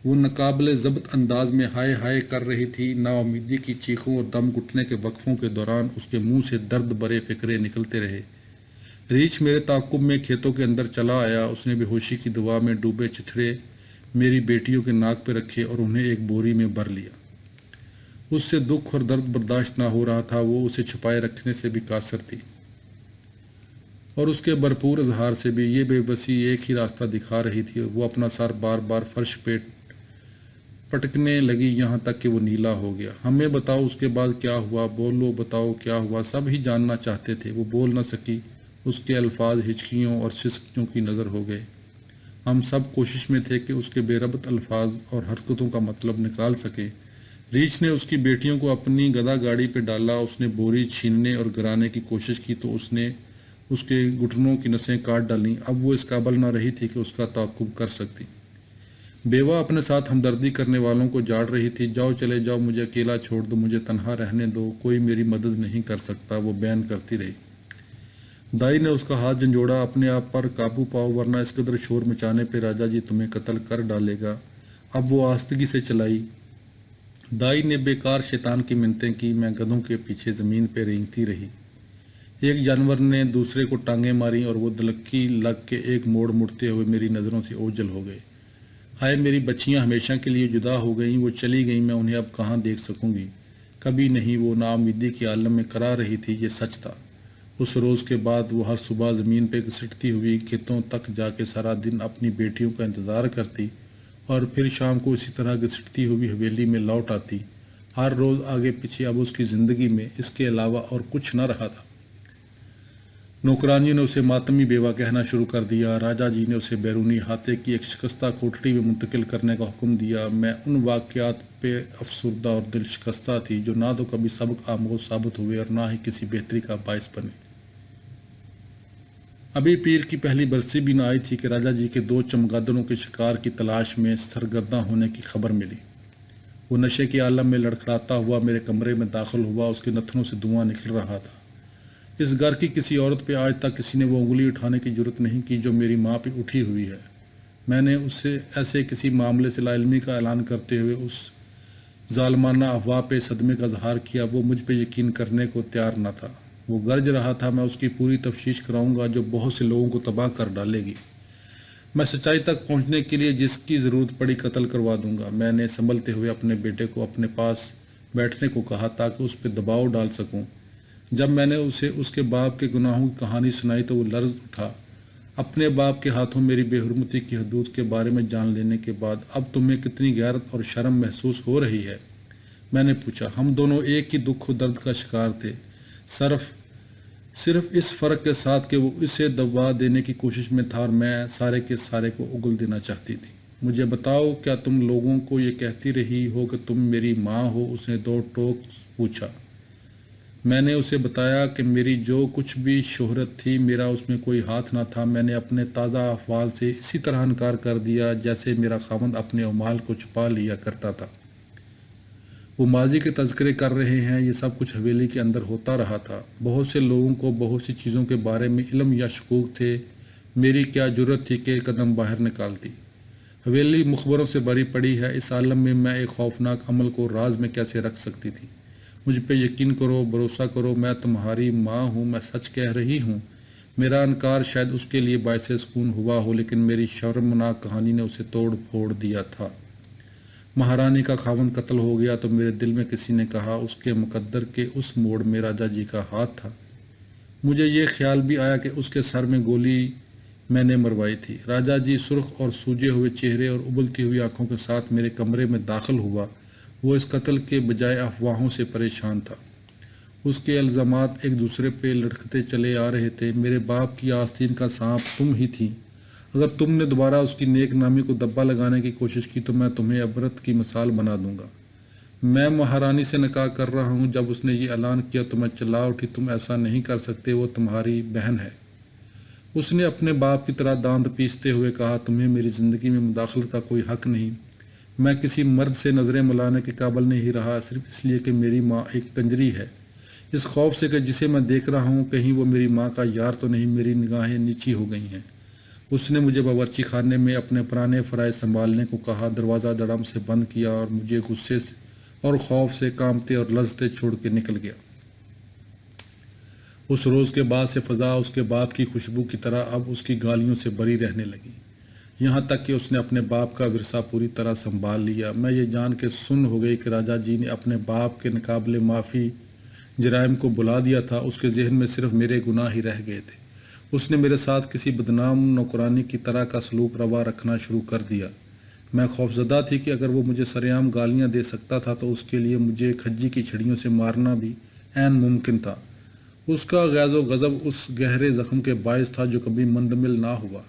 وہ ناقابل ضبط انداز میں ہائے ہائے کر رہی تھی۔ نا امیدی کی چیخوں اور دم گھٹنے کے وقفوں کے دوران اس کے منہ سے درد بھرے فقرے نکلتے رہے۔ ریچھ میرے تعاقب میں کھیتوں کے اندر چلا آیا۔ اس نے بے ہوشی کی دوا میں ڈوبے چتھڑے میری بیٹیوں کے ناک پہ رکھے اور انہیں ایک بوری میں بھر لیا۔ اس سے دکھ اور درد برداشت نہ ہو رہا تھا، وہ اسے چھپائے رکھنے سے بھی قاصر تھی اور اس کے بھرپور اظہار سے بھی۔ یہ بے بسی ایک ہی راستہ دکھا رہی تھی۔ وہ اپنا سر بار بار فرش پہ پٹکنے لگی یہاں تک کہ وہ نیلا ہو گیا۔ ہمیں بتاؤ اس کے بعد کیا ہوا، بولو، بتاؤ کیا ہوا۔ سب ہی جاننا چاہتے تھے۔ وہ بول نہ سکی۔ اس کے الفاظ ہچکیوں اور سسکیوں کی نظر ہو گئے۔ ہم سب کوشش میں تھے کہ اس کے بے ربط الفاظ اور حرکتوں کا مطلب نکال سکے۔ ریچھ نے اس کی بیٹیوں کو اپنی گدھا گاڑی پہ ڈالا، اس نے بوری چھیننے اور گرانے کی کوشش کی تو اس نے اس کے گھٹنوں کی نسیں کاٹ ڈالیں۔ اب وہ اس قابل نہ رہی تھی کہ اس کا تعاقب کر سکتی۔ بیوہ اپنے ساتھ ہمدردی کرنے والوں کو جاڑ رہی تھی، جاؤ چلے جاؤ، مجھے اکیلا چھوڑ دو، مجھے تنہا رہنے دو، کوئی میری مدد نہیں کر سکتا، وہ بیان کرتی رہی۔ دائی نے اس کا ہاتھ جھنجھوڑا، اپنے آپ پر قابو پاؤ ورنہ اس قدر شور مچانے پہ راجا جی تمہیں قتل کر ڈالے گا۔ اب وہ آستگی سے چلائی۔ دائی نے بیکار شیطان کی منتیں کی، میں گدھوں کے پیچھے زمین پہ رینگتی رہی۔ ایک جانور نے دوسرے کو ٹانگیں ماری اور وہ دلکی لگ کے ایک موڑ مڑتے ہوئے میری نظروں سے اوجھل ہو گئے۔ ہائے میری بچیاں ہمیشہ کے لیے جدا ہو گئیں، وہ چلی گئیں، میں انہیں اب کہاں دیکھ سکوں گی؟ کبھی نہیں، وہ نا امیدی کے عالم میں کرا رہی تھی، یہ سچ تھا۔ اس روز کے بعد وہ ہر صبح زمین پہ گھسٹتی ہوئی کھیتوں تک جا کے سارا دن اپنی بیٹیوں کا انتظار کرتی اور پھر شام کو اسی طرح گھسٹتی ہوئی حویلی میں لوٹ آتی۔ ہر روز آگے پیچھے اب اس کی زندگی میں اس کے علاوہ اور کچھ نہ رہا تھا۔ نوکرانیوں نے اسے ماتمی بیوہ کہنا شروع کر دیا۔ راجا جی نے اسے بیرونی احاطے کی ایک شکستہ کوٹری میں منتقل کرنے کا حکم دیا۔ میں ان واقعات پہ افسردہ اور دل شکستہ تھی جو نہ تو کبھی سبق آموز ثابت ہوئے اور نہ ہی کسی بہتری کا باعث بنے۔ ابھی پیر کی پہلی برسی بھی نہ آئی تھی کہ راجا جی کے 2 چمگادڑوں کے شکار کی تلاش میں سرگرداں ہونے کی خبر ملی۔ وہ نشے کے عالم میں لڑکھڑاتا ہوا میرے کمرے میں داخل ہوا، اس کے نتنوں سے دھواں نکل رہا تھا۔ اس گھر کی کسی عورت پہ آج تک کسی نے وہ انگلی اٹھانے کی جرت نہیں کی جو میری ماں پہ اٹھی ہوئی ہے۔ میں نے اسے ایسے کسی معاملے سے لا علمی کا اعلان کرتے ہوئے اس ظالمانہ افواہ پہ صدمے کا اظہار کیا۔ وہ مجھ پہ یقین کرنے کو تیار نہ تھا۔ وہ گرج رہا تھا، میں اس کی پوری تفتیش کراؤں گا جو بہت سے لوگوں کو تباہ کر ڈالے گی۔ میں سچائی تک پہنچنے کے لیے جس کی ضرورت پڑی قتل کروا دوں گا۔ میں نے سنبھلتے ہوئے اپنے بیٹے کو اپنے پاس بیٹھنے کو کہا تاکہ اس پہ دباؤ ڈال سکوں۔ جب میں نے اسے اس کے باپ کے گناہوں کی کہانی سنائی تو وہ لرز اٹھا۔ اپنے باپ کے ہاتھوں میری بے حرمتی کی حدود کے بارے میں جان لینے کے بعد اب تمہیں کتنی غیرت اور شرم محسوس ہو رہی ہے؟ میں نے پوچھا۔ ہم دونوں ایک ہی دکھ و درد کا شکار تھے، صرف اس فرق کے ساتھ کہ وہ اسے دبا دینے کی کوشش میں تھا اور میں سارے کے سارے کو اگل دینا چاہتی تھی۔ مجھے بتاؤ، کیا تم لوگوں کو یہ کہتی رہی ہو کہ تم میری ماں ہو؟ اس نے 2 ٹوک پوچھا۔ میں نے اسے بتایا کہ میری جو کچھ بھی شہرت تھی میرا اس میں کوئی ہاتھ نہ تھا۔ میں نے اپنے تازہ احوال سے اسی طرح انکار کر دیا جیسے میرا خاوند اپنے اعمال کو چھپا لیا کرتا تھا۔ وہ ماضی کے تذکرے کر رہے ہیں، یہ سب کچھ حویلی کے اندر ہوتا رہا تھا۔ بہت سے لوگوں کو بہت سی چیزوں کے بارے میں علم یا شکوک تھے، میری کیا جرت تھی کہ قدم باہر نکالتی؟ حویلی مخبروں سے بھری پڑی ہے، اس عالم میں میں ایک خوفناک عمل کو راز میں کیسے رکھ سکتی تھی؟ مجھ پہ یقین کرو، بھروسہ کرو، میں تمہاری ماں ہوں، میں سچ کہہ رہی ہوں۔ میرا انکار شاید اس کے لیے باعث سکون ہوا ہو، لیکن میری شرمناک کہانی نے اسے توڑ پھوڑ دیا تھا۔ مہارانی کا خاوند قتل ہو گیا تو میرے دل میں کسی نے کہا اس کے مقدر کے اس موڑ میں راجا جی کا ہاتھ تھا۔ مجھے یہ خیال بھی آیا کہ اس کے سر میں گولی میں نے مروائی تھی۔ راجا جی سرخ اور سوجے ہوئے چہرے اور ابلتی ہوئی آنکھوں کے ساتھ میرے کمرے میں داخل ہوا۔ وہ اس قتل کے بجائے افواہوں سے پریشان تھا۔ اس کے الزامات ایک دوسرے پہ لڑکتے چلے آ رہے تھے۔ میرے باپ کی آستین کا سانپ تم ہی تھی۔ اگر تم نے دوبارہ اس کی نیک نامی کو دبا لگانے کی کوشش کی تو میں تمہیں عبرت کی مثال بنا دوں گا۔ میں مہارانی سے نکاح کر رہا ہوں۔ جب اس نے یہ اعلان کیا تو میں چلا اٹھی، تم ایسا نہیں کر سکتے، وہ تمہاری بہن ہے۔ اس نے اپنے باپ کی طرح دانت پیستے ہوئے کہا، تمہیں میری زندگی میں مداخلت کا کوئی حق نہیں۔ میں کسی مرد سے نظریں ملانے کے قابل نہیں رہا، صرف اس لیے کہ میری ماں ایک کنجری ہے۔ اس خوف سے کہ جسے میں دیکھ رہا ہوں کہیں وہ میری ماں کا یار تو نہیں، میری نگاہیں نیچی ہو گئی ہیں۔ اس نے مجھے باورچی خانے میں اپنے پرانے فرائض سنبھالنے کو کہا، دروازہ دڑم سے بند کیا اور مجھے غصے اور خوف سے کانپتے اور لرزتے چھوڑ کے نکل گیا۔ اس روز کے بعد سے فضا اس کے باپ کی خوشبو کی طرح اب اس کی گالیوں سے بری رہنے لگی، یہاں تک کہ اس نے اپنے باپ کا ورثہ پوری طرح سنبھال لیا۔ میں یہ جان کے سن ہو گئی کہ راجا جی نے اپنے باپ کے ناقابل معافی جرائم کو بلا دیا تھا، اس کے ذہن میں صرف میرے گناہ ہی رہ گئے تھے۔ اس نے میرے ساتھ کسی بدنام نوکرانی کی طرح کا سلوک روا رکھنا شروع کر دیا۔ میں خوفزدہ تھی کہ اگر وہ مجھے سرعام گالیاں دے سکتا تھا تو اس کے لیے مجھے کھجی کی چھڑیوں سے مارنا بھی عین ممکن تھا۔ اس کا غیظ و غضب اس گہرے زخم کے باعث تھا جو کبھی منجمل نہ ہوا۔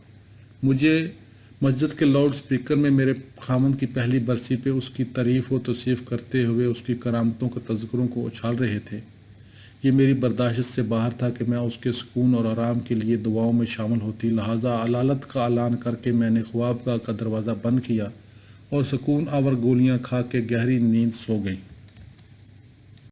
مسجد کے لاؤڈ سپیکر میں میرے خاوند کی پہلی برسی پہ اس کی تعریف و توصیف کرتے ہوئے اس کی کرامتوں کے تذکروں کو اچھال رہے تھے۔ یہ میری برداشت سے باہر تھا کہ میں اس کے سکون اور آرام کے لیے دعاؤں میں شامل ہوتی، لہٰذا علالت کا اعلان کر کے میں نے خوابگاہ کا دروازہ بند کیا اور سکون آور گولیاں کھا کے گہری نیند سو گئی۔